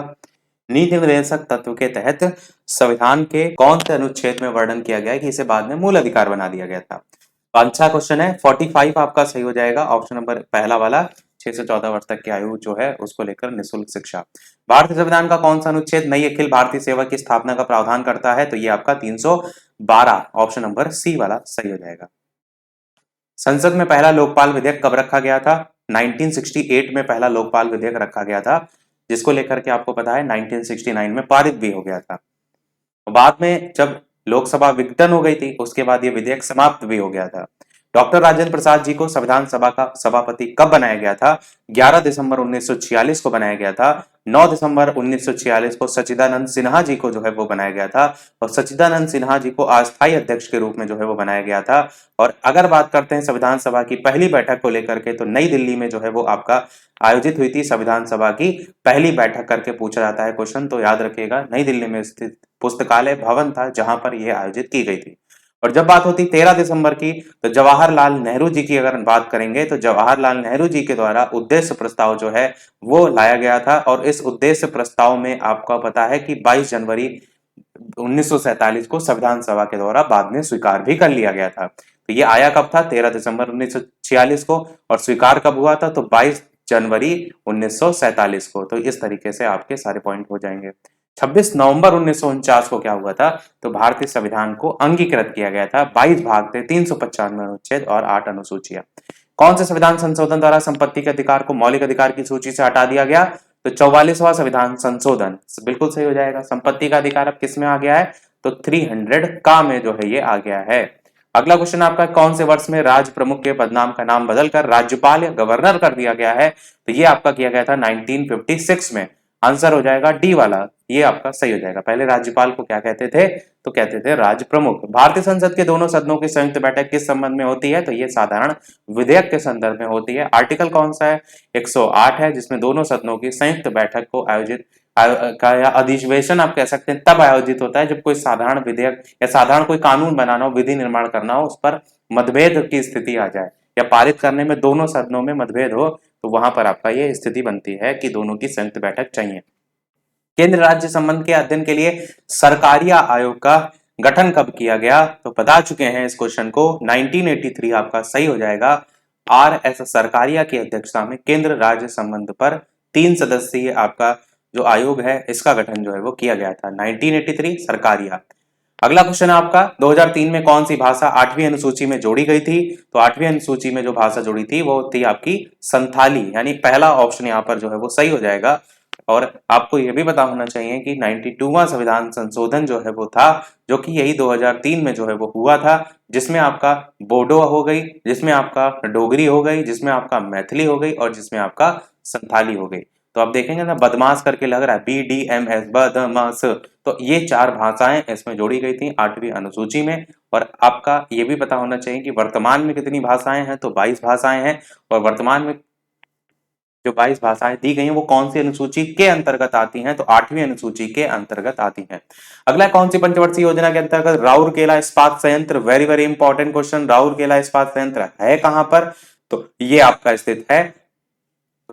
नीति निर्देशक तत्व के तहत संविधान के कौन से अनुच्छेद में वर्णन किया गया है कि इसे बाद में मूल अधिकार बना दिया गया था? अच्छा क्वेश्चन है, 45 आपका सही हो जाएगा, ऑप्शन नंबर पहला वाला। 6 से 14 वर्ष तक की आयु जो है उसको लेकर निःशुल्क शिक्षा। भारतीय संविधान का कौन सा अनुच्छेद नई अखिल भारतीय सेवा की स्थापना का प्रावधान करता है? तो ये आपका 312, ऑप्शन नंबर सी वाला सही हो जाएगा। संसद में पहला लोकपाल विधेयक कब रखा गया था? 1968 में पहला लोकपाल विधेयक रखा गया था, जिसको लेकर के आपको पता है 1969 में पारित भी हो गया था। बाद में जब लोकसभा विघटन हो गई थी, उसके बाद ये विधेयक समाप्त भी हो गया था। डॉक्टर राजेंद्र प्रसाद जी को संविधान सभा का सभापति कब बनाया गया था? 11 दिसंबर 1946 को बनाया गया था। 9 दिसंबर 1946 को सच्चिदानंद सिन्हा जी को जो है वो बनाया गया था, और सच्चिदानंद सिन्हा जी को अस्थायी अध्यक्ष के रूप में जो है वो बनाया गया था। और अगर बात करते हैं संविधान सभा की पहली बैठक को लेकर के, तो नई दिल्ली में जो है वो आपका आयोजित हुई थी संविधान सभा की पहली बैठक करके पूछा जाता है क्वेश्चन, तो याद रखिएगा नई दिल्ली में स्थित पुस्तकालय भवन था जहां पर यह आयोजित की गई थी। और जब बात होती 13 दिसंबर की, तो जवाहरलाल नेहरू जी की अगर बात करेंगे, तो जवाहरलाल नेहरू जी के द्वारा उद्देश्य प्रस्ताव जो है वो लाया गया था, और इस उद्देश्य प्रस्ताव में आपको पता है कि 22 जनवरी 1947 को संविधान सभा के द्वारा बाद में स्वीकार भी कर लिया गया था। तो ये आया कब था? 13 दिसंबर 1946 को, और स्वीकार कब हुआ था? तो 22 जनवरी 1947 को। तो इस तरीके से आपके सारे पॉइंट हो जाएंगे। 26 नवंबर 1949 को क्या हुआ था? तो भारतीय संविधान को अंगीकृत किया गया था। 22 भाग थे, 395 अनुच्छेद और 8 अनुसूचियां। कौन से संविधान संशोधन द्वारा संपत्ति के अधिकार को मौलिक अधिकार की सूची से हटा दिया गया? तो 44वां संविधान संशोधन बिल्कुल सही हो जाएगा। संपत्ति का अधिकार अब किस में आ गया है? तो 300 का में जो है ये आ गया है। अगला क्वेश्चन आपका, कौन से वर्ष में राज्य प्रमुख के पदनाम का नाम बदलकर राज्यपाल या गवर्नर कर दिया गया है? तो ये आपका किया गया था 1956 में। आंसर हो जाएगा डी वाला, ये आपका सही हो जाएगा। पहले राज्यपाल को क्या कहते थे? तो कहते थे राज्य प्रमुख। भारतीय संसद के दोनों सदनों की संयुक्त बैठक किस संबंध में होती है? तो ये साधारण विधेयक के संदर्भ में होती है। आर्टिकल कौन सा है? 108 है, जिसमें दोनों सदनों की संयुक्त बैठक को आयोजित का या अधिवेशन आप कह सकते हैं तब आयोजित होता है जब कोई साधारण विधेयक या साधारण कोई कानून बनाना हो, विधि निर्माण करना हो, उस पर मतभेद की स्थिति आ जाए या पारित करने में दोनों सदनों में मतभेद हो, तो वहां पर आपका ये स्थिति बनती है कि दोनों की संयुक्त बैठक चाहिए। केंद्र राज्य संबंध के अध्ययन के लिए सरकारिया आयोग का गठन कब किया गया? तो बता चुके हैं इस क्वेश्चन को, 1983 आपका सही हो जाएगा। RS सरकारिया की अध्यक्षता में केंद्र राज्य संबंध पर 3 सदस्यीय आपका जो आयोग है इसका गठन जो है वो किया गया था, 1983 सरकारिया। अगला क्वेश्चन है आपका, 2003 में कौन सी भाषा 8वीं अनुसूची में जोड़ी गई थी? तो 8वीं अनुसूची में जो भाषा जोड़ी थी वो थी आपकी संथाली, यानी पहला ऑप्शन यहाँ पर जो है वो सही हो जाएगा। और आपको यह भी पता होना चाहिए कि 92वां संविधान संशोधन जो है वो था, जो कि यही 2003 में जो है वो हुआ था, जिसमें आपका बोडो हो गई, जिसमें आपका डोगरी हो गई, जिसमें आपका मैथिली हो गई और जिसमें आपका संथाली हो गई। तो आप देखेंगे ना, बदमाश करके लग रहा है, BDMS बदमाश, तो ये 4 भाषाएं इसमें जोड़ी गई थी 8वीं अनुसूची में। और आपका ये भी पता होना चाहिए कि वर्तमान में कितनी भाषाएं हैं, तो 22 भाषाएं हैं। और वर्तमान में जो 22 भाषाएं दी गई हैं वो कौन सी अनुसूची के अंतर्गत आती हैं? तो 8वीं अनुसूची के अंतर्गत आती हैं। अगला कौन सी पंचवर्षीय योजना के अंतर्गत राउरकेला इस्पात संयंत्र, very very important question, Rourkela इस्पात संयंत्र है कहां पर? तो ये आपका स्थित है,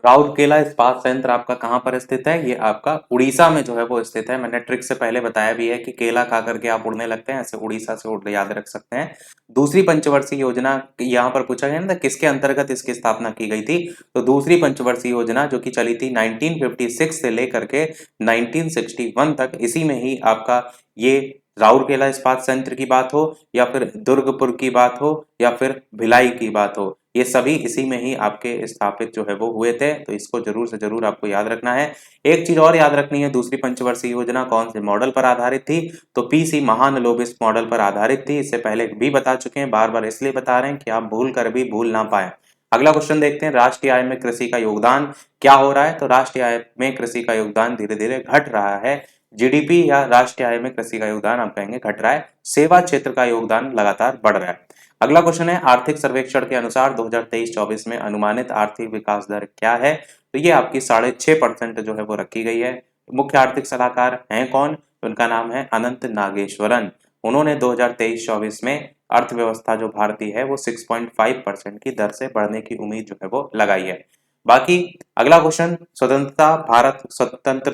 राउरकेला इस्पात संयंत्र आपका कहां पर स्थित है? ये आपका उड़ीसा में जो है वो स्थित है। मैंने ट्रिक से पहले बताया भी है कि केला खा करके आप उड़ने लगते हैं, ऐसे उड़ीसा से उड़ याद रख सकते हैं। दूसरी पंचवर्षीय योजना यहाँ पर पूछा गया ना, किसके अंतर्गत इसकी स्थापना की गई थी? तो दूसरी पंचवर्षीय योजना जो कि चली थी 1956 से लेकर के 1961 तक, इसी में ही आपका ये राउरकेला इस्पात संयंत्र की बात हो या फिर दुर्गपुर की बात हो या फिर भिलाई की बात हो, ये सभी इसी में ही आपके स्थापित जो है वो हुए थे। तो इसको जरूर से जरूर आपको याद रखना है। एक चीज और याद रखनी है, दूसरी पंचवर्षीय योजना कौन से मॉडल पर आधारित थी? तो पीसी महानलोबिस मॉडल पर आधारित थी। इससे पहले भी बता चुके हैं, बार बार इसलिए बता रहे हैं कि आप भूल कर भी भूल ना पाए। अगला क्वेश्चन देखते हैं, राष्ट्रीय आय में कृषि का योगदान क्या हो रहा है? तो राष्ट्रीय आय में कृषि का योगदान धीरे धीरे घट रहा है। जीडीपी या राष्ट्रीय आय में कृषि का योगदान आप कहेंगे घट रहा है। सेवा क्षेत्र का योगदान लगातार बढ़ रहा है। अगला क्वेश्चन है, आर्थिक सर्वेक्षण के अनुसार 2023-24 में अनुमानित आर्थिक विकास दर क्या है? तो ये आपकी 6.5% जो है वो रखी गई है। मुख्य आर्थिक सलाहकार हैं कौन? उनका नाम है अनंत नागेश्वरन। उन्होंने 2023-24 में अर्थव्यवस्था जो भारतीय है वो 6.5% की दर से बढ़ने की उम्मीद जो है वो लगाई है। बाकी अगला क्वेश्चन, स्वतंत्र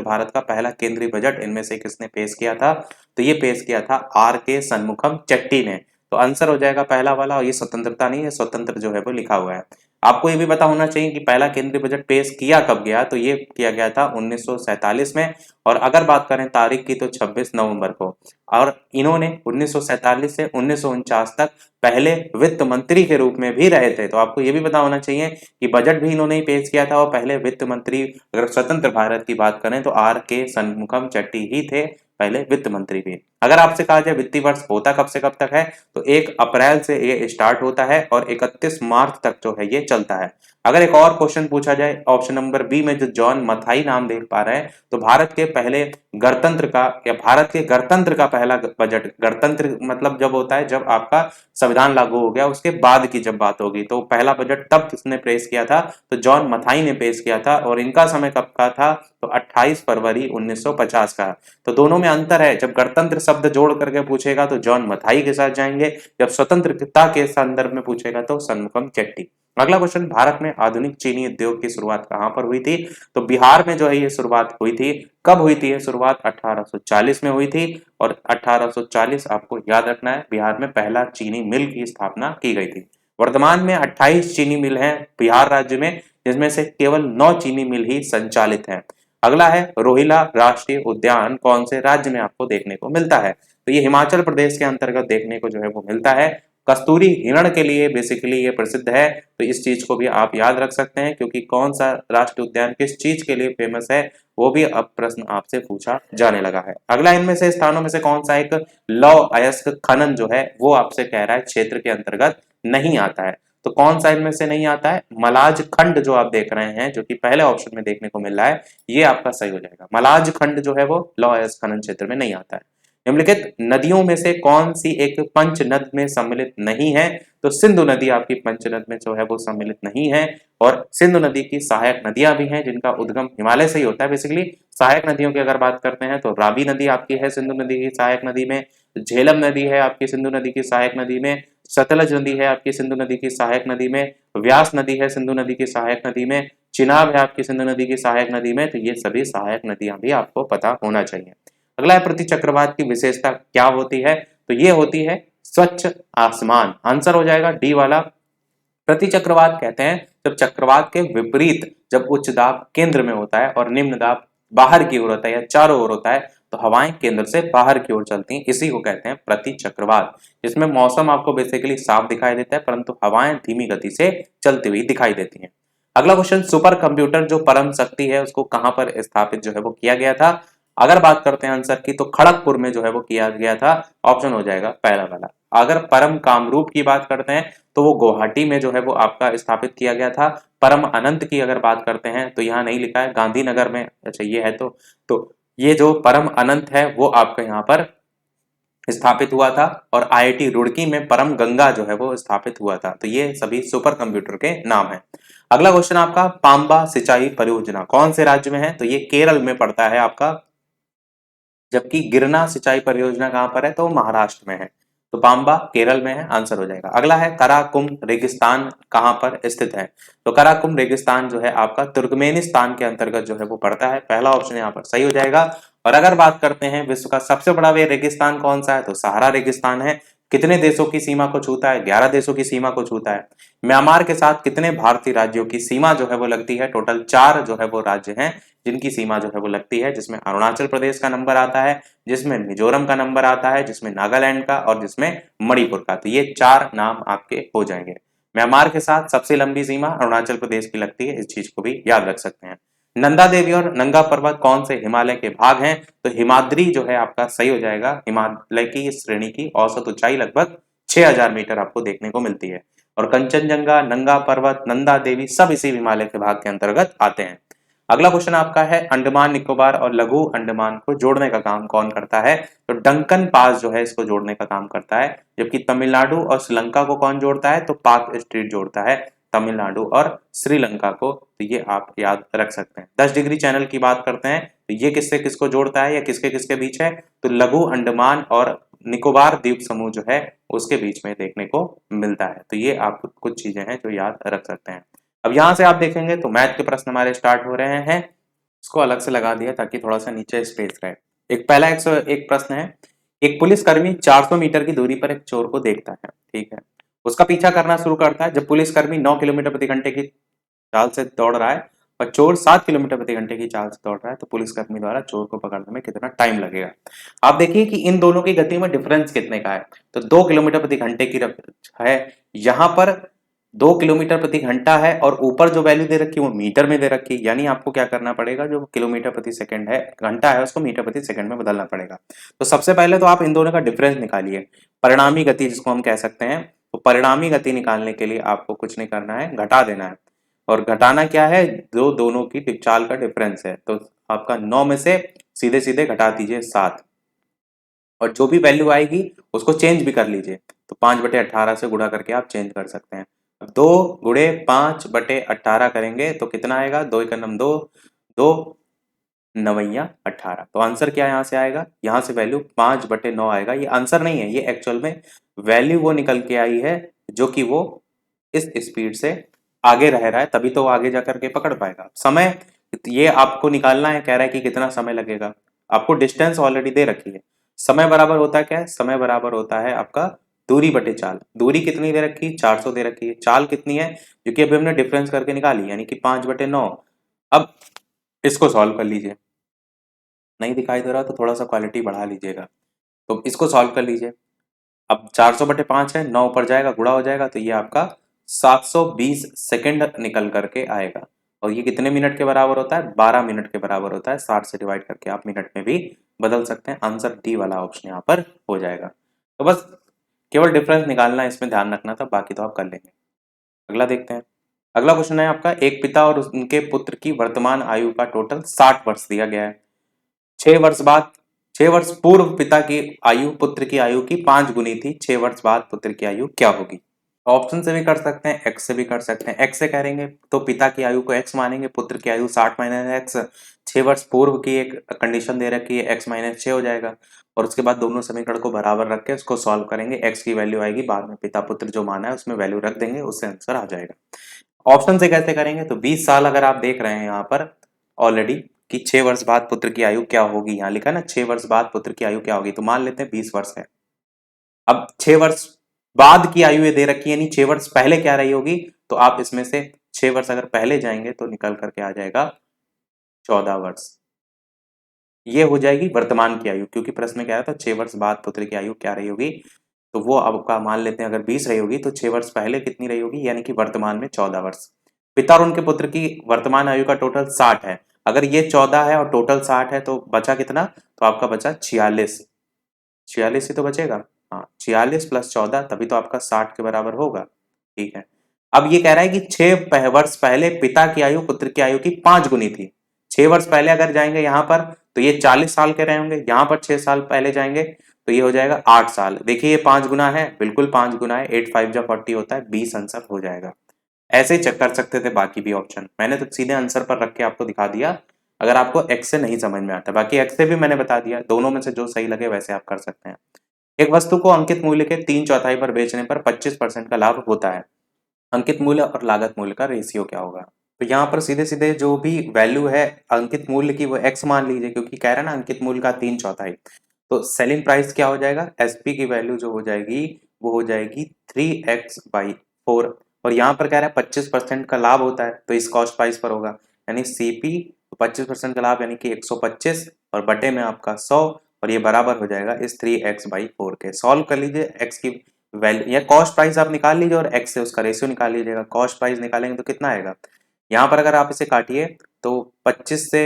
भारत का पहला केंद्रीय बजट इनमें से किसने पेश किया था? तो ये पेश किया था आर के शनमुखम चेट्टी ने। तो आंसर हो जाएगा पहला वाला, और ये स्वतंत्रता नहीं है, स्वतंत्र जो है वो लिखा हुआ है। आपको ये भी पता होना चाहिए कि पहला केंद्रीय बजट पेश किया कब गया? तो ये किया गया था 1947 में, और अगर बात करें तारीख की तो 26 नवंबर को। और इन्होंने 1947 से 1949 तक पहले वित्त मंत्री के रूप में भी रहे थे। तो आपको ये भी पता होना चाहिए कि बजट भी इन्होंने ही पेश किया था, और पहले वित्त मंत्री अगर स्वतंत्र भारत की बात करें तो आर के शनमुखम चेट्टी ही थे, पहले वित्त मंत्री भी। अगर आपसे कहा जाए वित्तीय वर्ष होता कब से कब तक है, तो 1 अप्रैल से ये स्टार्ट होता है और 31 मार्च तक जो है ये चलता है। अगर एक और क्वेश्चन पूछा जाए, ऑप्शन नंबर बी में जो जॉन मथाई नाम देख पा रहे हैं, तो भारत के पहले गणतंत्र का या भारत के गणतंत्र का पहला बजट, गणतंत्र मतलब जब होता है जब आपका संविधान लागू हो गया उसके बाद की जब बात होगी, तो पहला बजट तब किसने पेश किया था? तो जॉन मथाई ने पेश किया था, और इनका समय कब का था? तो 28 फरवरी 1950 का। तो दोनों में अंतर है, जब गणतंत्र शब्द जोड़ करके पूछेगा तो जॉन मथाई के साथ जाएंगे, जब स्वतंत्रता के संदर्भ में पूछेगा तो शनमुखम चेट्टी। अगला क्वेश्चन, भारत में आधुनिक चीनी उद्योग की शुरुआत कहां पर हुई थी? तो बिहार में जो है ये शुरुआत हुई थी। कब हुई थी ये शुरुआत? 1840 में हुई थी, और 1840 आपको याद रखना है, बिहार में पहला चीनी मिल की स्थापना की गई थी। वर्तमान में 28 चीनी मिल हैं बिहार राज्य में, जिसमें से केवल 9 चीनी मिल ही संचालित हैं। अगला है, रोहिला राष्ट्रीय उद्यान कौन से राज्य में आपको देखने को मिलता है? तो ये हिमाचल प्रदेश के अंतर्गत देखने को जो है वो मिलता है। कस्तूरी हिरण के लिए बेसिकली ये प्रसिद्ध है, तो इस चीज को भी आप याद रख सकते हैं, क्योंकि कौन सा राष्ट्रीय उद्यान किस चीज के लिए फेमस है वो भी अब प्रश्न आपसे पूछा जाने लगा है। अगला, इनमें से स्थानों में से कौन सा एक लौह अयस्क खनन जो है वो आपसे कह रहा है क्षेत्र के अंतर्गत नहीं आता है? तो कौन सा इनमें से नहीं आता है? मलाज खंड जो आप देख रहे हैं, जो कि पहले ऑप्शन में देखने को मिल रहा है, ये आपका सही हो जाएगा। मलाज खंड जो है वो लौह अयस्क खनन क्षेत्र में नहीं आता है। निम्नलिखित नदियों में से कौन सी एक पंच नद में सम्मिलित नहीं है? तो सिंधु नदी आपकी पंच नद में जो है वो सम्मिलित नहीं है, और सिंधु नदी की सहायक नदियां भी हैं जिनका उद्गम हिमालय से ही होता है। बेसिकली सहायक नदियों की अगर बात करते हैं तो रावी नदी आपकी है सिंधु नदी की सहायक नदी में, झेलम नदी है आपकी सिंधु नदी की सहायक नदी में, सतलज नदी है आपकी सिंधु नदी की सहायक नदी में, व्यास नदी है सिंधु नदी की सहायक नदी में, चिनाब है आपकी सिंधु नदी की सहायक नदी में। तो ये सभी सहायक नदियां भी आपको पता होना चाहिए। अगला है, प्रति चक्रवात की विशेषता क्या होती है? तो ये होती है स्वच्छ आसमान। आंसर हो जाएगा डी वाला। प्रति चक्रवात कहते हैं जब चक्रवात के विपरीत, जब उच्च दाब केंद्र में होता है और निम्न दाब बाहर की ओर होता है या चारों ओर होता है, तो हवाएं केंद्र से बाहर की ओर चलती हैं, इसी को कहते हैं प्रति चक्रवात। जिसमें मौसम आपको बेसिकली साफ दिखाई देता है, परंतु हवाएं धीमी गति से चलती हुई दिखाई देती हैं। अगला क्वेश्चन, सुपर कंप्यूटर जो परम शक्ति है उसको कहां पर स्थापित जो है वो किया गया था? अगर बात करते हैं आंसर की, तो खड़गपुर में जो है वो किया गया था। ऑप्शन हो जाएगा पहला वाला। अगर परम कामरूप की बात करते हैं तो वो गुवाहाटी में जो है वो आपका स्थापित किया गया था। परम अनंत की अगर बात करते हैं तो यहाँ नहीं लिखा है, गांधीनगर में, अच्छा ये है, तो ये जो परम अनंत है वो आपका यहाँ पर स्थापित हुआ था, और आईआईटी रुड़की में परम गंगा जो है वो स्थापित हुआ था। तो ये सभी सुपर कंप्यूटर के नाम है। अगला क्वेश्चन आपका, पांबा सिंचाई परियोजना कौन से राज्य में है? तो ये केरल में पड़ता है आपका, जबकि गिरना सिंचाई परियोजना कहां पर है? तो महाराष्ट्र में है। तो पांबा केरल में है, आंसर हो जाएगा। अगला है, कराकुम रेगिस्तान कहां पर स्थित है? तो कराकुम रेगिस्तान जो है आपका तुर्कमेनिस्तान के अंतर्गत जो है वो पड़ता है। पहला ऑप्शन यहाँ पर सही हो जाएगा। और अगर बात करते हैं विश्व का सबसे बड़ा वे रेगिस्तान कौन सा है? तो सहारा रेगिस्तान है। कितने देशों की सीमा को छूता है? 11 देशों की सीमा को छूता है। म्यांमार के साथ कितने भारतीय राज्यों की सीमा जो है वो लगती है? टोटल 4 जो है वो राज्य हैं जिनकी सीमा जो है वो लगती है, जिसमें अरुणाचल प्रदेश का नंबर आता है, जिसमें मिजोरम का नंबर आता है, जिसमें नागालैंड का और जिसमें मणिपुर का। तो ये 4 नाम आपके हो जाएंगे। म्यांमार के साथ सबसे लंबी सीमा अरुणाचल प्रदेश की लगती है, इस चीज को भी याद रख सकते हैं। नंदा देवी और नंगा पर्वत कौन से हिमालय के भाग हैं? तो हिमाद्री जो है आपका सही हो जाएगा। हिमालय की इस श्रेणी की औसत ऊंचाई लगभग 6000 मीटर आपको देखने को मिलती है। और कंचनजंगा, नंगा पर्वत, नंदा देवी सब इसी हिमालय के भाग के अंतर्गत आते हैं। अगला क्वेश्चन आपका है, अंडमान निकोबार और लघु अंडमान को जोड़ने का काम कौन करता है? तो डंकन पास जो है इसको जोड़ने का काम करता है। जबकि तमिलनाडु और श्रीलंका को कौन जोड़ता है? तो पाक स्ट्रीट जोड़ता है तमिलनाडु और श्रीलंका को। तो ये आप याद रख सकते हैं। 10 डिग्री चैनल की बात करते हैं, तो ये किससे किसको जोड़ता है या किसके किसके बीच है? तो लघु अंडमान और निकोबार द्वीप समूह जो है उसके बीच में देखने को मिलता है। तो ये आप कुछ चीजें हैं जो याद रख सकते हैं। अब यहां से आप देखेंगे तो मैथ के प्रश्न हमारे स्टार्ट हो रहे हैं। इसको अलग से लगा दिया ताकि थोड़ा सा नीचे स्पेस रहे। एक पहला 101 प्रश्न है, एक पुलिसकर्मी 400 मीटर की दूरी पर एक चोर को देखता है, ठीक है। उसका पीछा करना शुरू करता है। जब पुलिसकर्मी 9 किलोमीटर प्रति घंटे की चाल से दौड़ रहा है और चोर 7 किलोमीटर प्रति घंटे की चाल से दौड़ रहा है, तो पुलिसकर्मी द्वारा चोर को पकड़ने में कितना टाइम लगेगा? आप देखिए कि इन दोनों की गति में डिफरेंस कितने का है। तो 2 किलोमीटर प्रति घंटे की है, यहां पर 2 किलोमीटर प्रति घंटा है और ऊपर जो वैल्यू दे रखी है वो मीटर में दे रखी है। यानी आपको क्या करना पड़ेगा, जो किलोमीटर प्रति सेकंड है, घंटा है, उसको मीटर प्रति सेकंड में बदलना पड़ेगा। तो सबसे पहले तो आप इन दोनों का डिफरेंस निकालिए, परिणामी गति जिसको हम कह सकते हैं। तो परिणामी गति निकालने के लिए आपको कुछ नहीं करना है, घटा देना है। और घटाना क्या है, जो दोनों की चाल का डिफरेंस है। तो आपका 9 में से सीधे सीधे घटा दीजिए 7, और जो भी वैल्यू आएगी उसको चेंज भी कर लीजिए। तो 5/18 से गुणा करके आप चेंज कर सकते हैं। 2 गुणे 5/18 करेंगे तो कितना आएगा? 2 × 2, 2 9 18। तो आंसर क्या यहाँ से आएगा? यहाँ से वैल्यू 5/9 आएगा। ये आंसर नहीं है, ये एक्चुअल में वैल्यू वो निकल के आई है जो कि वो इस स्पीड से आगे रह रहा है, तभी तो वो आगे जाकर के पकड़ पाएगा। समय ये आपको निकालना है, कह रहा है कि कितना समय लगेगा। आपको डिस्टेंस ऑलरेडी दे रखी है। समय बराबर होता है क्या है? समय बराबर होता है आपका दूरी बटे चाल। दूरी कितनी दे रखी है? 400 दे रखी है। चाल कितनी है? क्योंकि अभी हमने डिफरेंस करके निकाली, यानी कि 5/9। अब इसको सॉल्व कर लीजिए। नहीं दिखाई दे रहा तो थोड़ा सा क्वालिटी बढ़ा लीजिएगा। तो इसको सॉल्व कर लीजिए। अब 400/5 है, 9 ऊपर जाएगा, गुणा हो जाएगा, तो ये आपका 720 सेकंड निकल करके आएगा। और ये कितने मिनट के बराबर होता है? 12 मिनट के बराबर होता है। 60 से डिवाइड करके आप मिनट में भी बदल सकते हैं। आंसर डी वाला ऑप्शन यहाँ पर हो जाएगा। तो बस केवल डिफरेंस निकालना है, इसमें ध्यान रखना था, बाकी तो आप कर लेंगे। अगला देखते हैं। अगला क्वेश्चन है आपका, एक पिता और उनके पुत्र की वर्तमान आयु का टोटल 60 वर्ष दिया गया है। 6 वर्ष बाद, 6 वर्ष पूर्व पिता की आयु पुत्र की आयु की 5 गुनी थी। 6 वर्ष बाद पुत्र की आयु क्या होगी? ऑप्शन से भी कर सकते हैं, एक्स से भी कर सकते हैं। एक्स से करेंगे तो पिता की आयु को एक्स मानेंगे, पुत्र की आयु 60 - एक्स। 6 वर्ष पूर्व की एक कंडीशन दे रखी है, एक्स - 6 हो जाएगा। और उसके बाद दोनों समीकरण को बराबर रख के उसको सॉल्व करेंगे। एक्स की वैल्यू आएगी, बाद में पिता पुत्र जो माना है उसमें वैल्यू रख देंगे, उससे आंसर आ जाएगा। ऑप्शन से कैसे करेंगे? तो 20 साल अगर आप देख रहे हैं यहाँ पर ऑलरेडी कि 6 वर्ष बाद पुत्र की आयु क्या होगी, यहाँ लिखा ना 6 वर्ष बाद पुत्र की आयु क्या होगी, तो मान लेते हैं 20 वर्ष है। अब 6 वर्ष बाद की आयु ये दे रखी है, यानी 6 वर्ष पहले क्या रही होगी, तो आप इसमें से 6 वर्ष अगर पहले जाएंगे तो निकल करके आ जाएगा 14 वर्ष। ये हो जाएगी वर्तमान की आयु, क्योंकि प्रश्न में क्या आया था 6 वर्ष बाद पुत्र की आयु क्या रही होगी, तो वो आपका मान लेते हैं अगर 20 रही होगी तो 6 वर्ष पहले कितनी रही होगी, यानी कि वर्तमान में 14 वर्ष। पिता और उनके पुत्र की वर्तमान आयु का टोटल 60 है। अगर ये 14 है और टोटल 60 है तो बचा कितना? तो आपका बचा 46। 46 ही तो बचेगा। हाँ, 46 + 14 तभी तो आपका 60 के बराबर होगा। ठीक है। अब ये कह रहा है कि 6 वर्ष पहले पिता की आयु पुत्र की आयु की 5 गुनी थी। 6 वर्ष पहले अगर जाएंगे यहाँ पर तो ये 40 साल के रहे होंगे, यहाँ पर 6 साल पहले जाएंगे तो ये हो जाएगा 8 साल। देखिए ये 5 गुना है, बिल्कुल 5 गुना है। 8 × 5 = 40 होता है, 20 आंसर हो जाएगा। ऐसे ही चेक कर सकते थे बाकी भी ऑप्शन, मैंने तो सीधे आंसर पर रख के आपको दिखा दिया। अगर आपको एक्स से नहीं समझ में आता, बाकी एक्स से भी मैंने बता दिया, दोनों में से जो सही लगे वैसे आप कर सकते हैं। एक वस्तु को अंकित मूल्य के 3/4 पर बेचने पर 25% का लाभ होता है। अंकित मूल्य और लागत मूल्य का रेशियो क्या होगा? तो यहाँ पर सीधे सीधे जो भी वैल्यू है अंकित मूल्य की वो एक्स मान लीजिए, क्योंकि कह रहा है ना अंकित मूल्य का 3/4। तो सेलिंग प्राइस क्या हो जाएगा, एसपी की वैल्यू जो हो जाएगी वो हो जाएगी 3x/4। और यहाँ पर कह रहा है 25% का लाभ होता है, तो इस कॉस्ट प्राइस पर होगा, यानी सीपी 25% का लाभ यानी कि 125 और बटे में आपका 100, और ये बराबर हो जाएगा इस 3x/4 के। सॉल्व कर लीजिए, एक्स की वैल्यू या कॉस्ट प्राइस आप निकाल लीजिए और एक्स से उसका रेशियो निकाल लीजिएगा। कॉस्ट प्राइस निकालेंगे तो कितना आएगा, यहाँ पर अगर आप इसे काटिए तो 25 से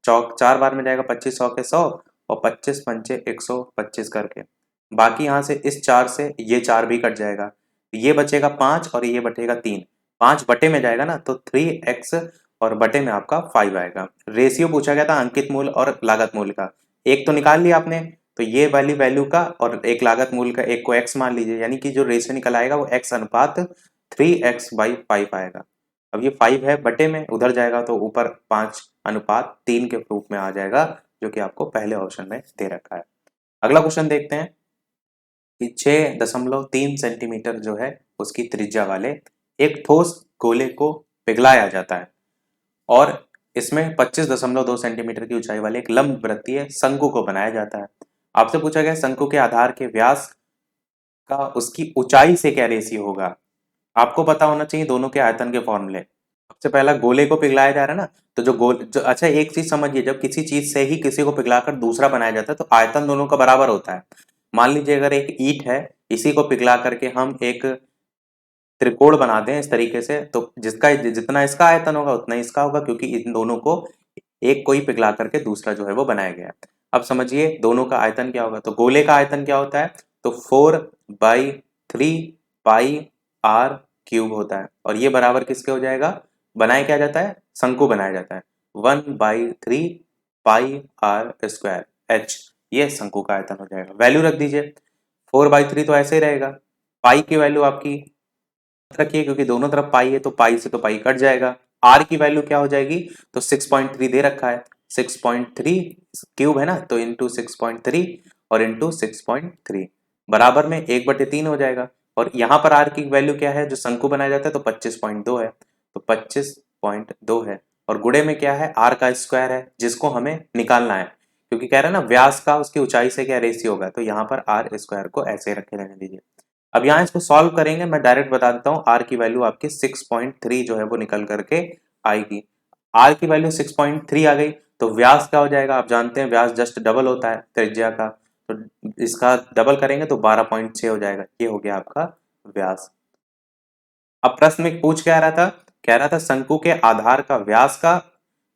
चौक 4 बार में जाएगा, 25 100 के 100 और 25 पंचे 125 करके। बाकी यहाँ से इस 4 से ये 4 भी कट जाएगा, ये बचेगा 5 और ये बचेगा 3। 5 बटे में जाएगा ना तो 3x और बटे में आपका 5 आएगा। रेशियो पूछा गया था अंकित मूल्य और लागत मूल्य का, एक तो निकाल लिया आपने, तो ये वाली वैल्यू का और एक लागत मूल्य का, एक को x मान लीजिए, यानी कि जो रेशियो निकल आएगा वो x अनुपात 3x/5 आएगा। अब ये 5 है बटे में उधर जाएगा तो ऊपर 5:3 के रूप में आ जाएगा, जो कि आपको पहले ऑप्शन में दे रखा है। अगला क्वेश्चन देखते हैं कि 6.3 सेंटीमीटर जो है उसकी त्रिज्या वाले एक ठोस गोले को पिघलाया जाता है और इसमें 25.2 सेंटीमीटर की ऊंचाई वाले एक लंब वृत्तीय शंकु को बनाया जाता है। आपसे पूछा गया शंकु के आधार के व्यास का उसकी ऊंचाई से क्या रेशियो होगा। आपको पता होना चाहिए दोनों के आयतन के फॉर्मूले। सबसे पहला गोले को पिघलाया जा रहा है ना, तो अच्छा एक चीज समझिए, जब किसी चीज से ही किसी को पिघलाकर दूसरा बनाया जाता है तो आयतन दोनों का बराबर होता है। मान लीजिए अगर एक ईंट है, इसी को पिघला करके हम एक त्रिकोण बनाते हैं इस तरीके से, तो जिसका जितना इसका आयतन होगा उतना इसका होगा, क्योंकि इन दोनों को एक को ही पिघला करके दूसरा जो है वो बनाया गया है। अब समझिए दोनों का आयतन क्या होगा, तो गोले का आयतन क्या होता है, तो 4/3 पाई r³ होता है, और ये बराबर किसके हो जाएगा, बनाया क्या जाता है, शंकु बनाया जाता है, 1/3 पाई r²h, ये शंकु का आयतन हो जाएगा। वैल्यू रख दीजिए, 4/3 तो ऐसे ही रहेगा, पाई की वैल्यू आपकी रखिए क्योंकि दोनों तरफ पाई है तो पाई से तो पाई कट जाएगा। आर की वैल्यू क्या हो जाएगी, तो 6.3 दे रखा है, 6.3 क्यूब है ना, तो इंटू 6.3 और इंटू 6.3 बराबर में 1/3 हो जाएगा। और यहाँ पर आर की वैल्यू क्या है, जो शंकु बनाया जाता है, तो 25.2 है, तो 25.2 है, और गुणे में क्या है, आर का स्क्वायर है जिसको हमें निकालना है, क्योंकि कह रहा है ना व्यास का उसकी ऊंचाई से क्या रेशियो होगा, तो यहाँ पर आर स्क्वायर को ऐसे रखे रहने दीजिए। अब यहाँ इसको सॉल्व करेंगे, मैं डायरेक्ट बता देता हूँ, आर की वैल्यू आपकी 6.3 जो है वो निकल करके आएगी। आर की वैल्यू 6.3 आ गई, तो व्यास क्या हो जाएगा, आप जानते हैं व्यास जस्ट डबल होता है त्रिज्या का, तो इसका डबल करेंगे तो 12.6 हो जाएगा, ये हो गया आपका व्यास। अब प्रश्न में पूछ क्या रहा था, कह रहा था शंकु के आधार का व्यास का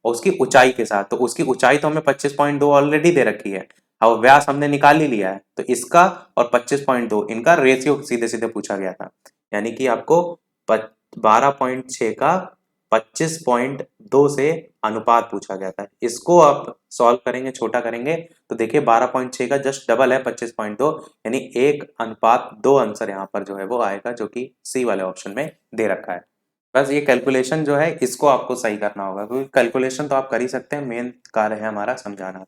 और उसकी ऊंचाई के साथ, तो उसकी ऊंचाई तो हमें 25.2 ऑलरेडी दे रखी है, अब व्यास हमने निकाल ही लिया है, तो इसका और 25.2 इनका रेशियो सीधे सीधे पूछा गया था, यानी कि आपको 12.6 का 25.2 से अनुपात पूछा गया था। इसको आप सॉल्व करेंगे, छोटा करेंगे, तो देखिए 12.6 का जस्ट डबल है 25.2, यानी 1:2 आंसर यहाँ पर जो है वो आएगा, जो कि सी वाले ऑप्शन में दे रखा है। बस ये कैलकुलेशन जो है इसको आपको सही करना होगा, क्योंकि कैलकुलेशन तो आप कर ही सकते हैं, मेन कार्य है हमारा समझाना।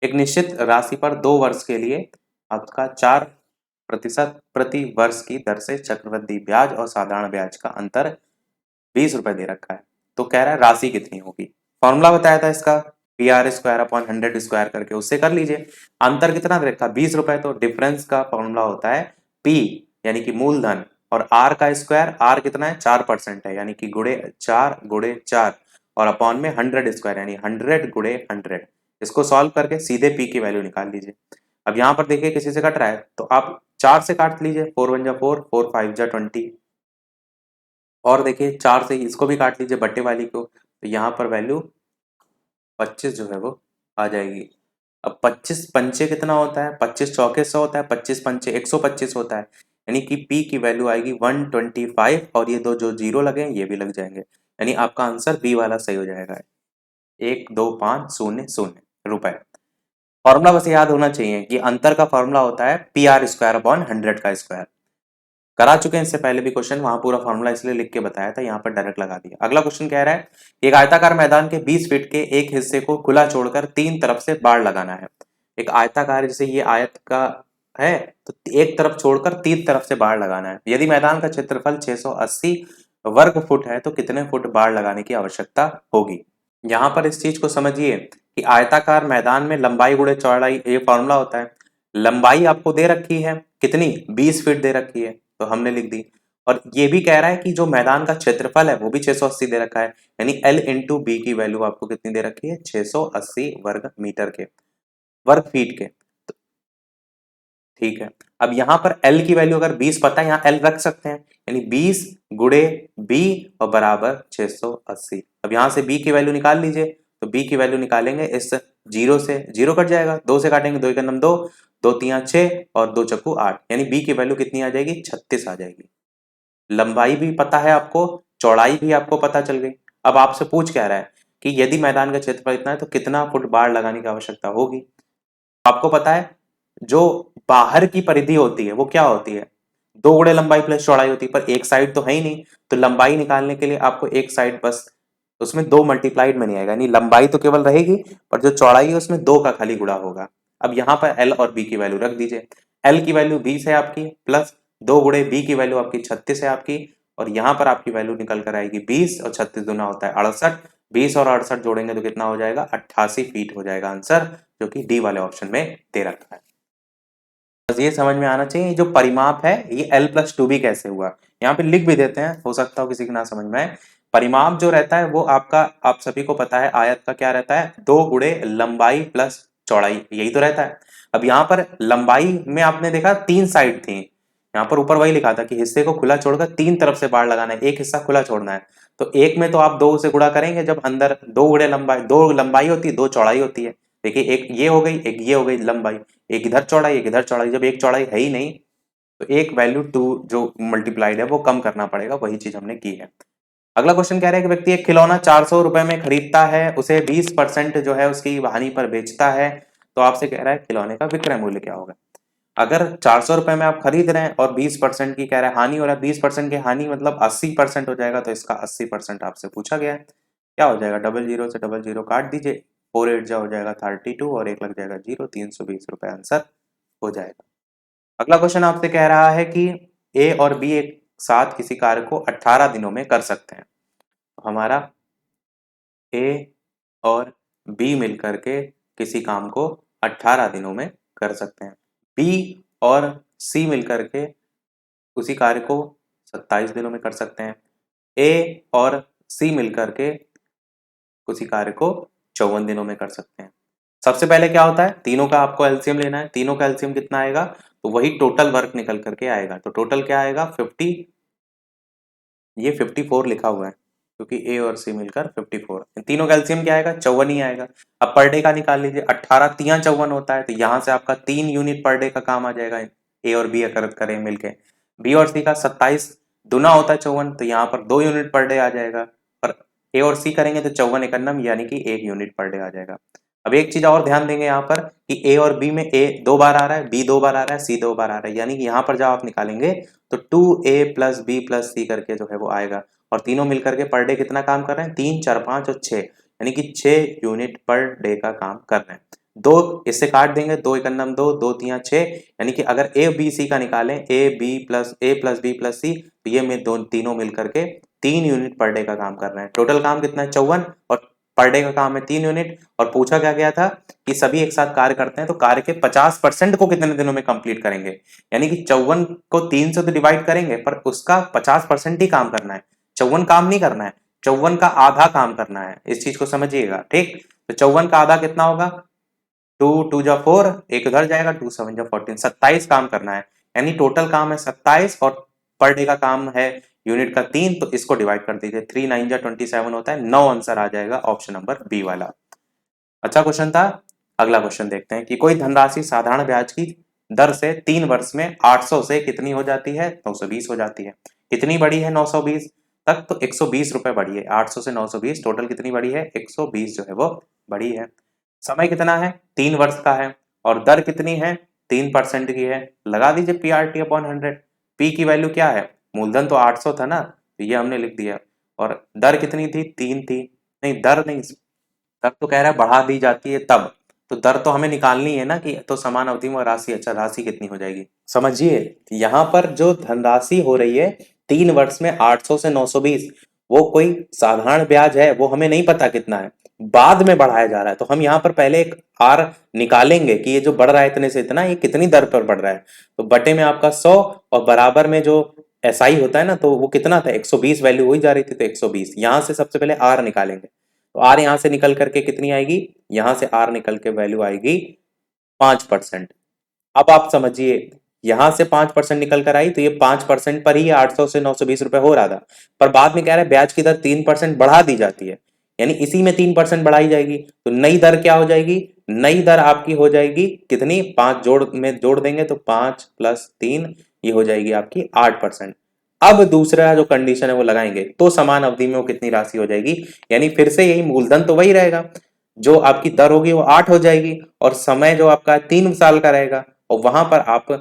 एक निश्चित राशि पर 2 वर्ष के लिए आपका 4% प्रति वर्ष की दर से चक्रवृद्धि ब्याज और साधारण ब्याज का अंतर 20 रुपए दे रखा है, तो कह रहा है राशि कितनी होगी। फॉर्मूला बताया था इसका, PR² अपॉन 100² करके, उससे कर लीजिए। अंतर कितना दे रखा, 20 रुपए, तो डिफरेंस का फॉर्मूला होता है P यानी कि मूलधन, और R का स्क्वायर, R कितना है 4% है, यानी कि गुणे 4 और अपॉन में 100² यानी 100 × 100। इसको सॉल्व करके सीधे P की वैल्यू निकाल लीजिए। अब यहाँ पर देखिए किसी से कट रहा है तो आप 4 से काट लीजिए, 4 × 1 = 4, 4 × 5 = 20, और देखिए 4 से इसको भी काट लीजिए बट्टे वाली को, तो यहाँ पर वैल्यू 25 जो है वो आ जाएगी। अब 25 पंचे कितना होता है, 25 चौके 100 होता है, 25 पंचे 125 होता है, यानी कि P की वैल्यू आएगी 125, और ये दो जो जीरो लगे हैं ये भी लग जाएंगे, यानी आपका आंसर बी वाला सही हो जाएगा, 12500 रुपए। फॉर्मूला बस याद होना चाहिए कि अंतर का फॉर्मूला होता है PR² अपॉन 100 का स्क्वायर। करा चुके हैं इससे पहले भी क्वेश्चन, वहां पूरा फॉर्मूला इसलिए लिख के बताया था, यहाँ पर डायरेक्ट लगा दिया। अगला क्वेश्चन कह रहा है एक आयताकार मैदान के 20 फीट के एक हिस्से को खुला छोड़कर तीन तरफ से बाड़ लगाना है। एक आयताकार, जैसे ये आयत का है तो एक तरफ छोड़कर तीन तरफ से बाड़ लगाना है। यदि मैदान का क्षेत्रफल 680 वर्ग फुट है तो कितने फुट बाड़ लगाने की आवश्यकता होगी। यहाँ पर इस चीज को समझिए कि आयताकार मैदान में लंबाई गुणे चौड़ाई, ये फॉर्मूला होता है। लंबाई आपको दे रखी है कितनी, 20 फीट दे रखी है तो हमने लिख दी, और ये भी कह रहा है कि जो मैदान का क्षेत्रफल है वो भी 680 दे रखा है, यानी L इंटू बी की वैल्यू आपको कितनी दे रखी है, 680 वर्ग मीटर के, वर्ग फीट के। तो ठीक है, अब यहाँ पर L की वैल्यू अगर 20 पता है, यहाँ L रख सकते हैं, यानी 20 गुणे B और बराबर 680। अब यहाँ से B की वैल्यू निकाल लीजिए, तो B की वैल्यू निकालेंगे इस जीरो से, जीरो कट जाएगा, दो से काटेंगे, दो एक नम दो, दो तिया 6 और दो चक्कू 8, यानी B की वैल्यू कितनी आ जाएगी, 36 आ जाएगी। लंबाई भी पता है आपको, चौड़ाई भी आपको पता चल गई। अब आपसे पूछ क्या रहा है कि यदि मैदान का क्षेत्रफल इतना है तो कितना फुट बाड़ लगाने की आवश्यकता होगी। आपको पता है जो बाहर की परिधि होती है वो क्या होती है, दो गुणे लंबाई प्लस चौड़ाई होती है, पर एक साइड तो है ही नहीं, तो लंबाई निकालने के लिए आपको एक साइड बस, उसमें दो मल्टीप्लाइड में नहीं आएगा, यानी लंबाई तो केवल रहेगी पर जो चौड़ाई है उसमें दो का खाली गुणा होगा। अब यहाँ पर एल और बी की वैल्यू रख दीजिए, एल की वैल्यू 20 है आपकी, प्लस दो गुणे बी की वैल्यू आपकी 36 है आपकी, और यहाँ पर आपकी वैल्यू निकल कर आएगी 20 और 36 गुना होता है 68, 20 और 68 जोड़ेंगे तो कितना हो जाएगा, 88 फीट हो जाएगा आंसर, जो कि डी वाले ऑप्शन में दे रखा है। बस ये समझ में आना चाहिए जो परिमाप है ये L+2B कैसे हुआ, यहाँ पे लिख भी देते हैं, हो सकता हो किसी की ना समझ में आए। परिमाप जो रहता है वो आपका, आप सभी को पता है आयत का क्या रहता है, दो गुणे लंबाई प्लस चौड़ाई, यही तो रहता है। अब यहाँ पर लंबाई में आपने देखा तीन साइड थी, यहाँ पर ऊपर वही लिखा था कि हिस्से को खुला छोड़कर तीन तरफ से बाड़ लगाना है, एक हिस्सा खुला छोड़ना है, तो एक में तो आप दो से गुणा करेंगे, जब अंदर दो गुणे लंबाई, दो लंबाई होती है, दो चौड़ाई होती है। देखिए एक ये हो गई, एक ये हो गई लंबाई, एक इधर चौड़ाई एक इधर चौड़ाई, जब एक चौड़ाई है ही नहीं तो एक वैल्यू टू जो मल्टीप्लाइड है वो कम करना पड़ेगा, वही चीज हमने की है। अगला क्वेश्चन कह रहा है कि व्यक्ति एक खिलौना 400 रुपए में खरीदता है, उसे 20% जो है उसकी हानि पर बेचता है, तो आपसे कह रहा है खिलौने का विक्रय मूल्य क्या होगा। अगर 400 रुपए में आप खरीद रहे हैं और 20% की कह रहे हैं हानि हो रहा है, 20% की हानि मतलब 80% हो जाएगा, तो इसका 80% आपसे पूछा गया है, क्या हो जाएगा, डबल जीरो से डबल जीरो काट दीजिए, 4 8 जा हो जाएगा 32 और एक लग जाएगा जीरो, 320 रुपए आंसर हो जाएगा। अगला क्वेश्चन आपसे कह रहा है कि ए और बी एक साथ किसी कार्य को 18 दिनों में कर सकते हैं, तो हमारा ए और बी मिलकर के किसी काम को 18 दिनों में कर सकते हैं, बी और सी मिलकर के उसी कार्य को 27 दिनों में कर सकते हैं, ए और सी मिलकर के उसी कार्य को 54 दिनों में कर सकते हैं। सबसे पहले क्या होता है, तीनों का आपको एलसीएम लेना है, तीनों का एलसीएम कितना आएगा, तो वही टोटल वर्क निकल करके आएगा, तो टोटल क्या आएगा 50, ये 54 लिखा हुआ है क्योंकि ए और सी मिलकर 54, तीनों का एलसीएम क्या आएगा, 54 ही आएगा। अब पर डे का निकाल लीजिए, 18 तिया 54 होता है, तो यहाँ से आपका 3 यूनिट पर डे का काम आ जाएगा, ए और बी अगर करें मिलके। बी और सी का 27 दुना होता है 54, तो यहाँ पर 2 यूनिट पर डे आ जाएगा, पर ए और सी करेंगे तो 54 एकन्नम यानी कि 1 यूनिट पर डे आ जाएगा। अब एक चीज और ध्यान देंगे यहाँ पर कि ए और बी में ए 2 बार आ रहा है, बी 2 बार आ रहा है, सी 2 बार आ रहा है, यानी कि यहाँ पर जब आप निकालेंगे तो 2a प्लस बी प्लस सी करके जो है वो आएगा, और तीनों मिलकर के पर डे कितना काम कर रहे हैं, 3 4 5 और 6, यानी कि 6 यूनिट पर डे का काम कर रहे हैं। दो इससे काट देंगे, दो एकन्नम दो, दो तिया 6, यानी कि अगर ए बी सी का निकालें, ए प्लस बी प्लस सी, तो ये में दो तीनों मिलकर के 3 यूनिट पर डे का काम कर रहे हैं। टोटल काम कितना है 54, और पर डे का काम है 3 यूनिट, और पूछा क्या गया था कि सभी एक साथ कार्य करते हैं तो कार्य के 50% को कितने दिनों में कंप्लीट करेंगे, यानी कि 54 को 3 से तो डिवाइड करेंगे पर उसका 50% ही काम करना है, 54 काम नहीं करना है, 54 का आधा काम करना है, इस चीज को समझिएगा, ठीक। तो 54 का आधा कितना होगा, 2 2 जा 4, एक उधर जाएगा, 2 7 जा 14, 27 काम करना है, यानी टोटल काम है 27 और पर डे का काम है यूनिट का 3, तो इसको डिवाइड कर दीजिए, 3 9 जा 27 होता है, 9 आंसर आ जाएगा ऑप्शन नंबर बी वाला। अच्छा क्वेश्चन था। अगला क्वेश्चन देखते हैं कि कोई धनराशि साधारण ब्याज की दर से 3 वर्ष में 800 से कितनी हो जाती है, 920 हो जाती है। कितनी बढ़ी है 920 तक, तो 120 रुपए बढ़ी है, 800 से 920 टोटल कितनी बढ़ी है, 120 जो है वो बढ़ी है। समय कितना है, 3 वर्ष का है, और दर कितनी है, 3% की है, लगा दीजिए PRT/100, पी की वैल्यू क्या है, मूलधन तो 800 था ना, तो ये हमने लिख दिया। और दर कितनी थी, 3 थी। नहीं दर नहीं, दर तो कह रहा है बढ़ा दी जाती है तब, तो दर तो हमें निकालनी है ना कि तो समान अवधि में राशि, अच्छा राशि कितनी हो जाएगी समझिए। यहाँ पर जो धनराशि हो रही है 3 वर्ष में 800 से 920, वो कोई साधारण ब्याज है, वो हमें नहीं पता कितना है, बाद में बढ़ाया जा रहा है। तो हम यहाँ पर पहले एक आर निकालेंगे कि ये जो बढ़ रहा है इतने से इतना, ये कितनी दर पर बढ़ रहा है। तो बटे में आपका 100 और बराबर में जो एसआई होता है ना, तो वो कितना था 120 वैल्यू हो ही जा रही थी, तो 120 यहाँ से सबसे पहले आर निकालेंगे। तो आर यहां से निकल करके कितनी आएगी, यहां से आर निकल के वैल्यू आएगी 5%। अब आप समझिए, यहां से 5% निकल कर आई तो ये 5% पर ही 800 से 920 रुपए हो रहा था, पर बाद में कह रहा है ब्याज की दर 3% बढ़ा दी जाती है, यानी इसी में 3% बढ़ाई जाएगी। तो नई दर क्या हो जाएगी, नई दर आपकी हो जाएगी कितनी, 5 जोड़ में जोड़ देंगे तो 5 + 3, ये हो जाएगी आपकी 8%। अब दूसरा जो कंडीशन है वो लगाएंगे तो समान अवधि में वो कितनी राशि हो जाएगी, यानी फिर से यही मूलधन तो वही रहेगा, जो आपकी दर होगी वो 8 हो जाएगी, और समय जो आपका 3 साल का रहेगा, और वहां पर आप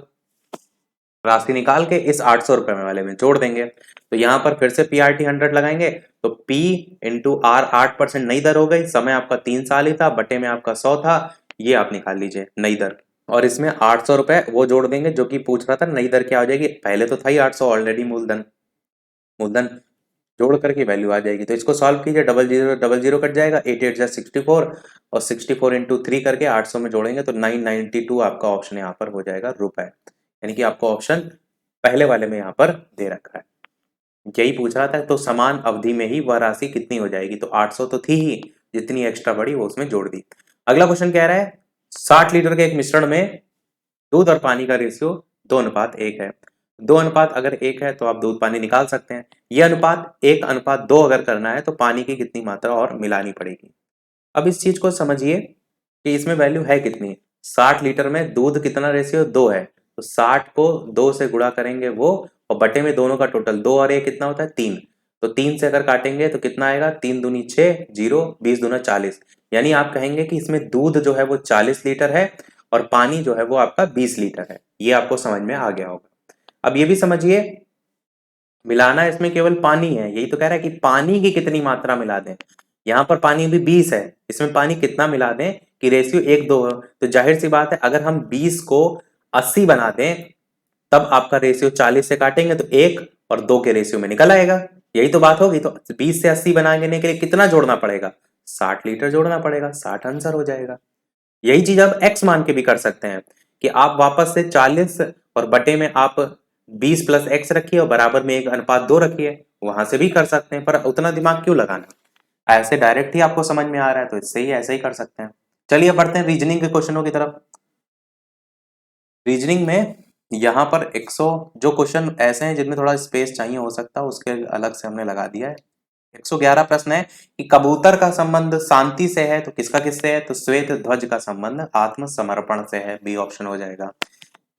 राशि निकाल के इस 800 रुपए में वाले में जोड़ देंगे। तो यहां पर फिर से पीआरटी 100 लगाएंगे, तो पी इंटू आर 8% नई दर हो गई, समय आपका 3 साल ही था, बटे में आपका 100 था, ये आप निकाल लीजिए नई दर। और इसमें 800 रुपए वो जोड़ देंगे जो कि पूछ रहा था नई दर क्या हो जाएगी, पहले तो था ही 800 ऑलरेडी मूलधन, मूलधन जोड़ करके वैल्यू आ जाएगी। तो इसको सॉल्व कीजिए, डबल जीरो कट जाएगा, 8 8 जा 64, और 64 इंटू 3 करके 800 में जोड़ेंगे तो 992 आपका ऑप्शन यहाँ पर हो जाएगा रुपए, यानी कि आपको ऑप्शन पहले वाले में यहाँ पर दे रखा है। यही पूछ रहा था, तो समान अवधि में ही वह राशि कितनी हो जाएगी, तो 800 तो थी ही, जितनी एक्स्ट्रा बढ़ी वो उसमें जोड़ दी। अगला क्वेश्चन कह रहा है 60 लीटर के एक मिश्रण में दूध और पानी का रेशियो 2:1 है। 2 अनुपात अगर 1 है तो आप दूध पानी निकाल सकते हैं, यह अनुपात 1:2 अगर करना है तो पानी की कितनी मात्रा और मिलानी पड़ेगी। अब इस चीज को समझिए कि इसमें वैल्यू है कितनी, 60 लीटर में दूध कितना रेशियो 2 है, तो 60 को 2 से गुणा करेंगे वो, और बटे में दोनों का टोटल 2 और 1 कितना होता है 3, तो 3 से अगर काटेंगे तो कितना आएगा, 3 दूनी 6, 0, 20 दूना 40, यानी आप कहेंगे कि इसमें दूध जो है वो 40 लीटर है और पानी जो है वो आपका 20 लीटर है। ये आपको समझ में आ गया होगा। अब ये भी समझिए, मिलाना इसमें केवल पानी है, यही तो कह रहा है कि पानी की कितनी मात्रा मिला दें। यहाँ पर पानी भी 20 है, इसमें पानी कितना मिला दें कि रेशियो 1:2 है, तो जाहिर सी बात है अगर हम 20 को 80 बना दें तब आपका रेशियो 40 से काटेंगे तो 1 और 2 के रेशियो में निकल आएगा, यही तो बात होगी। तो 20 से 80 बनाने के लिए कितना जोड़ना पड़ेगा, 60 लीटर जोड़ना पड़ेगा, 60 आंसर हो जाएगा। यही चीज आप x मान के भी कर सकते हैं कि आप वापस से 40 और बटे में आप 20 + x रखिए और बराबर में 1:2 रखिए, वहां से भी कर सकते हैं, पर उतना दिमाग क्यों लगाना, ऐसे डायरेक्ट ही आपको समझ में आ रहा है तो इससे ही ऐसे ही कर सकते हैं। चलिए बढ़ते हैं रीजनिंग के क्वेश्चनों की तरफ। रीजनिंग में यहाँ पर 100 जो क्वेश्चन ऐसे हैं जिनमें थोड़ा स्पेस चाहिए हो सकता है, उसके अलग से हमने लगा दिया है। 111 प्रश्न है कि कबूतर का संबंध शांति से है तो किसका किससे है, तो श्वेत ध्वज का संबंध आत्मसमर्पण से है, बी ऑप्शन हो जाएगा।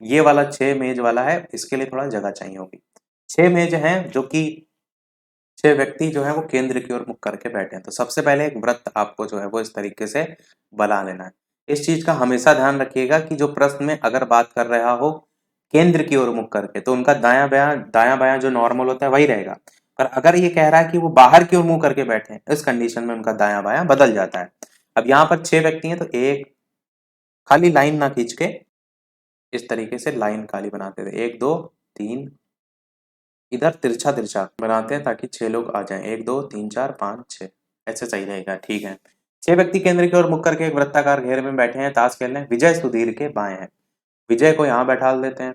ये वाला 6 मेज वाला है, इसके लिए थोड़ा जगह चाहिए होगी। 6 मेज हैं जो कि 6 व्यक्ति जो है वो केंद्र की ओर मुख करके बैठे हैं, तो सबसे पहले एक वृत्त आपको जो है वो इस तरीके से बना लेना है। इस चीज का हमेशा ध्यान रखिएगा कि जो प्रश्न में अगर बात कर रहा हो केंद्र की ओर मुख करके, तो उनका दायां बायां जो नॉर्मल होता है वही रहेगा, पर अगर ये कह रहा है कि वो बाहर की ओर मुंह करके बैठे हैं, इस कंडीशन में उनका दायां बायां बदल जाता है। अब यहाँ पर 6 व्यक्ति हैं, तो एक खाली लाइन ना खींच के इस तरीके से लाइन खाली बनाते थे, 1 2 3, इधर तिरछा तिरछा बनाते हैं ताकि 6 लोग आ जाएं, 1 2 3 4 5 6, ऐसे सही रहेगा, ठीक है। 6 व्यक्ति केंद्र की ओर मुख करके एक वृत्ताकार घेरे में बैठे हैं, ताश खेल रहे हैं। विजय सुधीर के बाएं हैं, विजय को यहाँ बैठा देते हैं।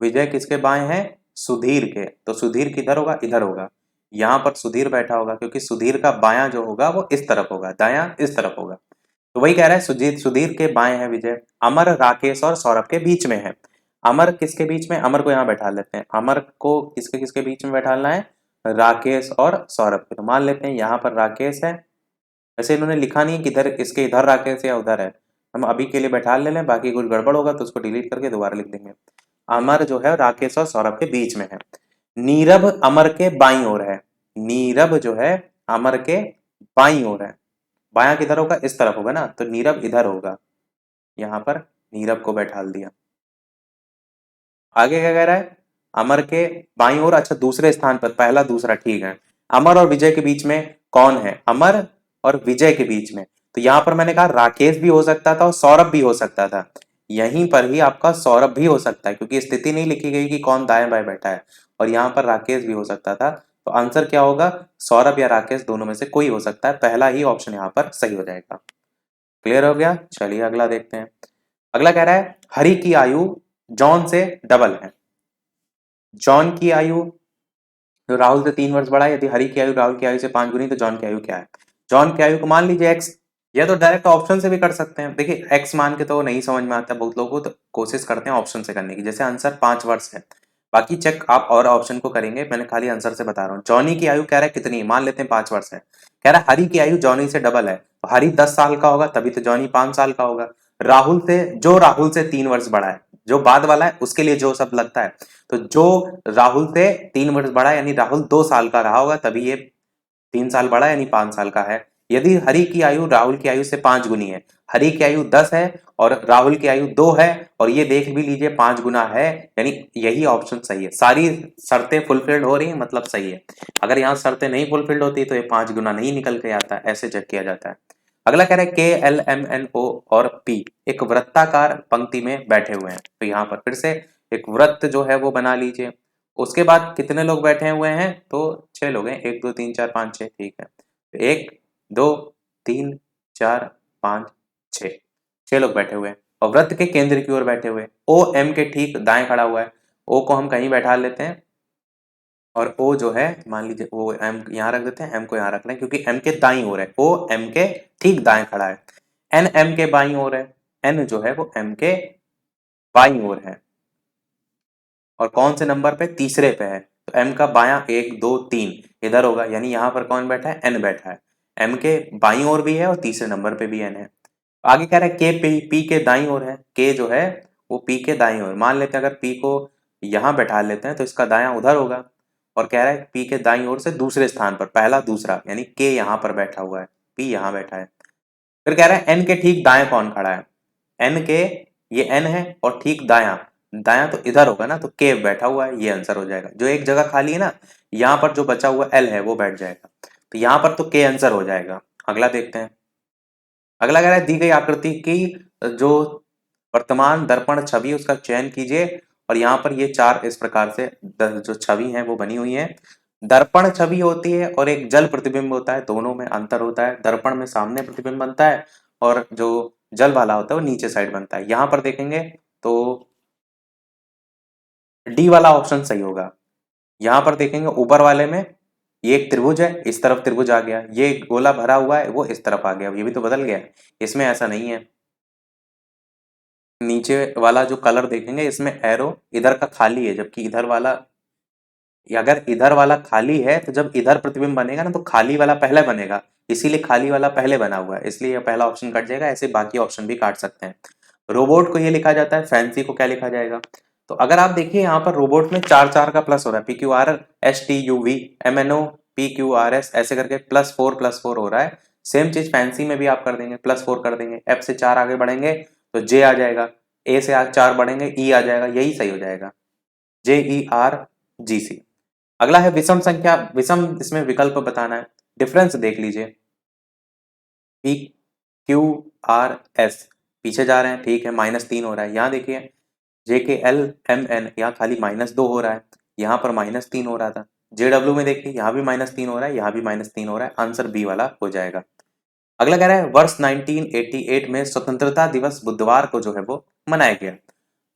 विजय किसके बाएं हैं, सुधीर के, तो सुधीर किधर होगा, इधर होगा, यहाँ पर सुधीर बैठा होगा, क्योंकि सुधीर का बायां जो होगा वो इस तरफ होगा, दायां इस तरफ होगा। तो वही कह रहा है सुधीर के बाएं है विजय। अमर राकेश और सौरभ के बीच में है, अमर किसके बीच में, अमर को यहाँ बैठा लेते हैं, अमर को किसके किसके बीच में बैठाना है, राकेश और सौरभ के। तो मान लेते हैं यहाँ पर राकेश है, वैसे इन्होंने लिखा नहीं है किधर इसके, इधर राकेश या उधर है, हम अभी के लिए बैठा ले लें, बाकी कुछ गड़बड़ होगा तो उसको डिलीट करके दोबारा लिख देंगे। अमर जो है राकेश और सौरभ के बीच में है। नीरव अमर के बाईं ओर है, नीरव जो है अमर के बाईं ओर है, बायां किधर होगा, इस तरफ होगा ना, तो नीरव इधर होगा, यहाँ पर नीरव को बैठा दिया। आगे क्या कह रहा है, अमर के बाईं ओर, अच्छा दूसरे स्थान पर, पहला दूसरा, ठीक है। अमर और विजय के बीच में कौन है? अमर और विजय के बीच में, तो यहां पर मैंने कहा राकेश भी हो सकता था और सौरभ भी हो सकता था। यहीं पर ही आपका सौरभ भी हो सकता है, क्योंकि स्थिति नहीं लिखी गई कि कौन दाएं बाएं बैठा है, और यहाँ पर राकेश भी हो सकता था। तो आंसर क्या होगा? सौरभ या राकेश दोनों में से कोई हो सकता है, पहला ही ऑप्शन यहाँ पर सही हो जाएगा। क्लियर हो गया? चलिए अगला देखते हैं। अगला कह रहा है हरि की आयु जॉन से डबल है। जॉन की आयु जो राहुल से 3 वर्ष बड़ा है, यदि हरि की आयु राहुल की आयु से 5 गुनी, तो जॉन की आयु क्या है? जॉन की आयु को मान लीजिए एक्स, या तो डायरेक्ट ऑप्शन से भी कर सकते हैं। देखिए एक्स मान के तो नहीं समझ में आता बहुत लोगों को, तो कोशिश करते हैं ऑप्शन से करने की। जैसे आंसर 5 वर्ष है, बाकी चेक आप और ऑप्शन को करेंगे, मैंने खाली आंसर से बता रहा हूँ। जॉनी की आयु कह रहा है कितनी है, मान लेते हैं 5 वर्ष है। कह रहा है हरि की आयु जॉनी से डबल है, तो हरि 10 साल का होगा, तभी तो जॉनी 5 साल का होगा। राहुल से 3 वर्ष बड़ा है, जो बाद वाला है उसके लिए जो सब लगता है, तो जो राहुल से 3 वर्ष बड़ा है, यानी राहुल 2 साल का रहा होगा, तभी ये 3 साल बड़ा यानी 5 साल का है। यदि हरि की आयु राहुल की आयु से 5 गुनी है, हरि की आयु 10 है और राहुल की आयु 2 है, और ये देख भी लीजिए 5 गुना है, यानी यही ऑप्शन सही है। सारी शर्तें फुलफिल्ड हो रही है, मतलब सही है। अगर यहाँ शर्तें नहीं फुलफिल्ड होती तो ये 5 गुना नहीं निकल के आता है, ऐसे चेक किया जाता है। अगला कह रहा है के एल एम एन ओ और पी एक वृत्ताकार पंक्ति में बैठे हुए हैं, तो यहाँ पर फिर से एक वृत्त जो है वो बना लीजिए। उसके बाद कितने लोग बैठे हुए हैं? तो 6 लोग हैं, 1 2 3 4 5 6, ठीक है। तो 1 2 3 4 5 6, 6 लोग बैठे हुए हैं, और वृत्त के केंद्र की ओर बैठे हुए। ओ एम के ठीक दाएं खड़ा हुआ है। ओ को हम कहीं बैठा लेते हैं, और ओ जो है मान लीजिए ओ एम यहाँ रख देते हैं, एम को यहाँ रख लें, क्योंकि एम के दाईं ओर है, ओ एम के ठीक दाएं खड़ा है। एन एम के बाईं ओर है, एन जो है वो एम के बाईं ओर है, और कौन से नंबर पे? तीसरे पे है। तो एम का बायां 1 2 3 इधर होगा, यानी यहाँ पर कौन बैठा है? एन बैठा है। एम के बाईं ओर भी है और तीसरे नंबर पे भी एन है। आगे कह रहा है के पी के दाईं ओर है। के जो है वो पी के दाईं ओर, मान लेते हैं अगर पी को यहाँ बैठा लेते हैं तो इसका दायां उधर होगा, और कह रहा है पी के दाईं ओर से दूसरे स्थान पर, पहला दूसरा, यानी के यहाँ पर बैठा हुआ है, पी यहाँ बैठा है। फिर कह रहा है एन के ठीक दाएं कौन खड़ा है? एन के, ये एन है, और ठीक दायां, दायां तो इधर होगा ना, तो के बैठा हुआ है, ये आंसर हो जाएगा। जो एक जगह खाली है ना, यहाँ पर जो बचा हुआ एल है वो बैठ जाएगा, तो यहाँ पर तो के आंसर हो जाएगा। अगला देखते हैं। अगला कह रहा है दी गई आकृति की जो वर्तमान दर्पण छवि उसका चयन कीजिए, और यहाँ पर ये 4 इस प्रकार से जो छवि है वो बनी हुई है। दर्पण छवि होती है और एक जल प्रतिबिंब होता है, दोनों में अंतर होता है। दर्पण में सामने प्रतिबिंब बनता है, और जो जल वाला होता है वो नीचे साइड बनता है। यहाँ पर देखेंगे तो डी वाला ऑप्शन सही होगा। यहाँ पर देखेंगे ऊपर वाले में ये एक त्रिभुज है, इस तरफ त्रिभुज आ गया, ये गोला भरा हुआ है वो इस तरफ आ गया, ये भी तो बदल गया। इसमें ऐसा नहीं है। नीचे वाला जो कलर देखेंगे इसमें एरो इधर का खाली है, जबकि इधर वाला, अगर इधर वाला खाली है तो जब इधर प्रतिबिंब बनेगा ना तो खाली वाला पहले बनेगा, इसीलिए खाली वाला पहले बना हुआ है, इसलिए यह पहला ऑप्शन कट जाएगा। ऐसे बाकी ऑप्शन भी काट सकते हैं। रोबोट को ये लिखा जाता है, फैंसी को क्या लिखा जाएगा? तो अगर आप देखिए यहाँ पर रोबोट में 4 4 का प्लस हो रहा है, P Q R S T U V M N O P Q R S ऐसे करके +4 हो रहा है। सेम चीज फैंसी में भी आप कर देंगे, +4 कर देंगे। एफ से 4 आगे बढ़ेंगे तो जे आ जाएगा, ए से आगे 4 बढ़ेंगे ई आ जाएगा, यही सही हो जाएगा, JERGC। अगला है विषम संख्या, विषम इसमें विकल्प बताना है। डिफरेंस देख लीजिए, PQRS पीछे जा रहे हैं, ठीक है, -3 हो रहा है। यहाँ देखिए JKLMN यहाँ खाली -2 हो रहा है, यहाँ पर -3 हो रहा था। JW में देखिए यहाँ भी -3 हो रहा है, यहाँ भी -3 हो रहा है, आंसर बी वाला हो जाएगा। अगला कह रहा है वर्ष 1988 में स्वतंत्रता दिवस बुधवार को जो है वो मनाया गया।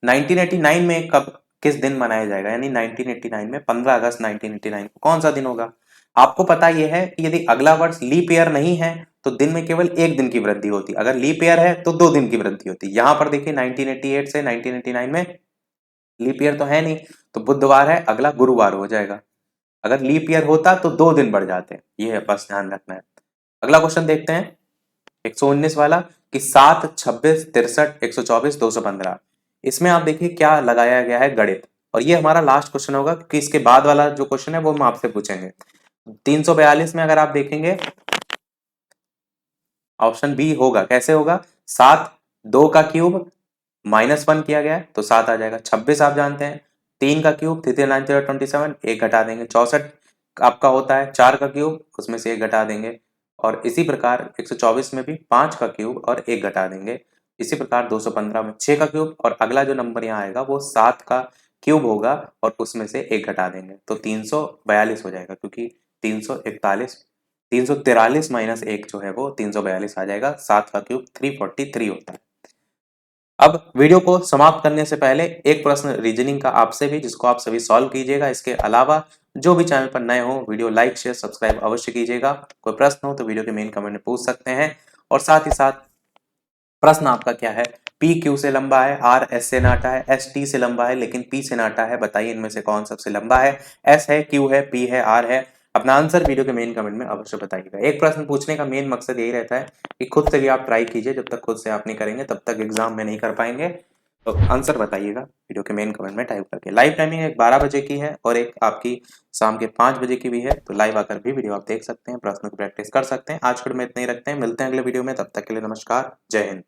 1989 में कब, किस दिन मनाया जाएगा? यानी 1989 में 15 अगस्त 1989 को कौन सा दिन होगा? आपको पता यह है कि यदि अगला वर्ष लीप ईयर नहीं है तो दिन में केवल 1 दिन की वृद्धि होती, अगर लीप ईयर है तो 2 दिन की वृद्धि होती। यहां पर देखिए 1988 से 1989 में लीप ईयर तो है नहीं, तो बुधवार है, अगला गुरुवार हो जाएगा। अगर लीप ईयर होता तो 2 दिन बढ़ जाते, ये है, बस ध्यान रखना है। अगला क्वेश्चन देखते हैं 119 वाला कि 7 26 63 124 215, इसमें आप देखिए क्या लगाया गया है, गणित। और ये हमारा लास्ट क्वेश्चन होगा क्योंकि इसके बाद वाला जो क्वेश्चन है वो हम आपसे पूछेंगे। 342 में अगर आप देखेंगे ऑप्शन बी होगा, कैसे होगा? 7 2 का क्यूब -1 किया गया है तो 7 आ जाएगा। 26 आप जानते हैं 3 का क्यूब 3 3 9 13 27, 1 घटा देंगे। 64 आपका होता है 4 का क्यूब, उसमें से 1 घटा देंगे। और इसी प्रकार 124 में भी 5 का क्यूब और 1 घटा देंगे। इसी प्रकार 215 में 6 का क्यूब और अगला जो नंबर यहाँ आएगा वो 7 का क्यूब होगा और उसमें से 1 घटा देंगे तो 342 हो जाएगा, क्योंकि 343 माइनस 1 जो है वो 342 आ जाएगा। 7 का क्यूब 343 होता है। अब वीडियो को समाप्त करने से पहले एक प्रश्न रीजनिंग का आपसे भी, जिसको आप सभी सॉल्व कीजिएगा। इसके अलावा जो भी चैनल पर नए हो वीडियो लाइक शेयर सब्सक्राइब अवश्य कीजिएगा। कोई प्रश्न हो तो वीडियो के मेन कमेंट में पूछ सकते हैं। और साथ ही साथ प्रश्न आपका क्या है, P Q से लंबा है, R S से नाटा है, S T से लंबा है लेकिन P से नाटा है, बताइए इनमें से कौन सबसे लंबा है। S है, Q है, P है, R है। अपना आंसर वीडियो के मेन कमेंट में अवश्य बताइएगा। एक प्रश्न पूछने का मेन मकसद यही रहता है कि खुद से भी आप ट्राई कीजिए। जब तक खुद से आप नहीं करेंगे तब तक एग्जाम में नहीं कर पाएंगे। तो आंसर बताइएगा वीडियो के मेन कमेंट में टाइप करके। लाइव टाइमिंग एक 12 बजे की है और एक आपकी शाम के 5 बजे की भी है, तो लाइव आकर भी वीडियो आप देख सकते हैं, प्रश्नों की प्रैक्टिस कर सकते हैं। आज के में इतना ही रखते हैं, मिलते हैं अगले वीडियो में। तब तक के लिए नमस्कार, जय हिंद।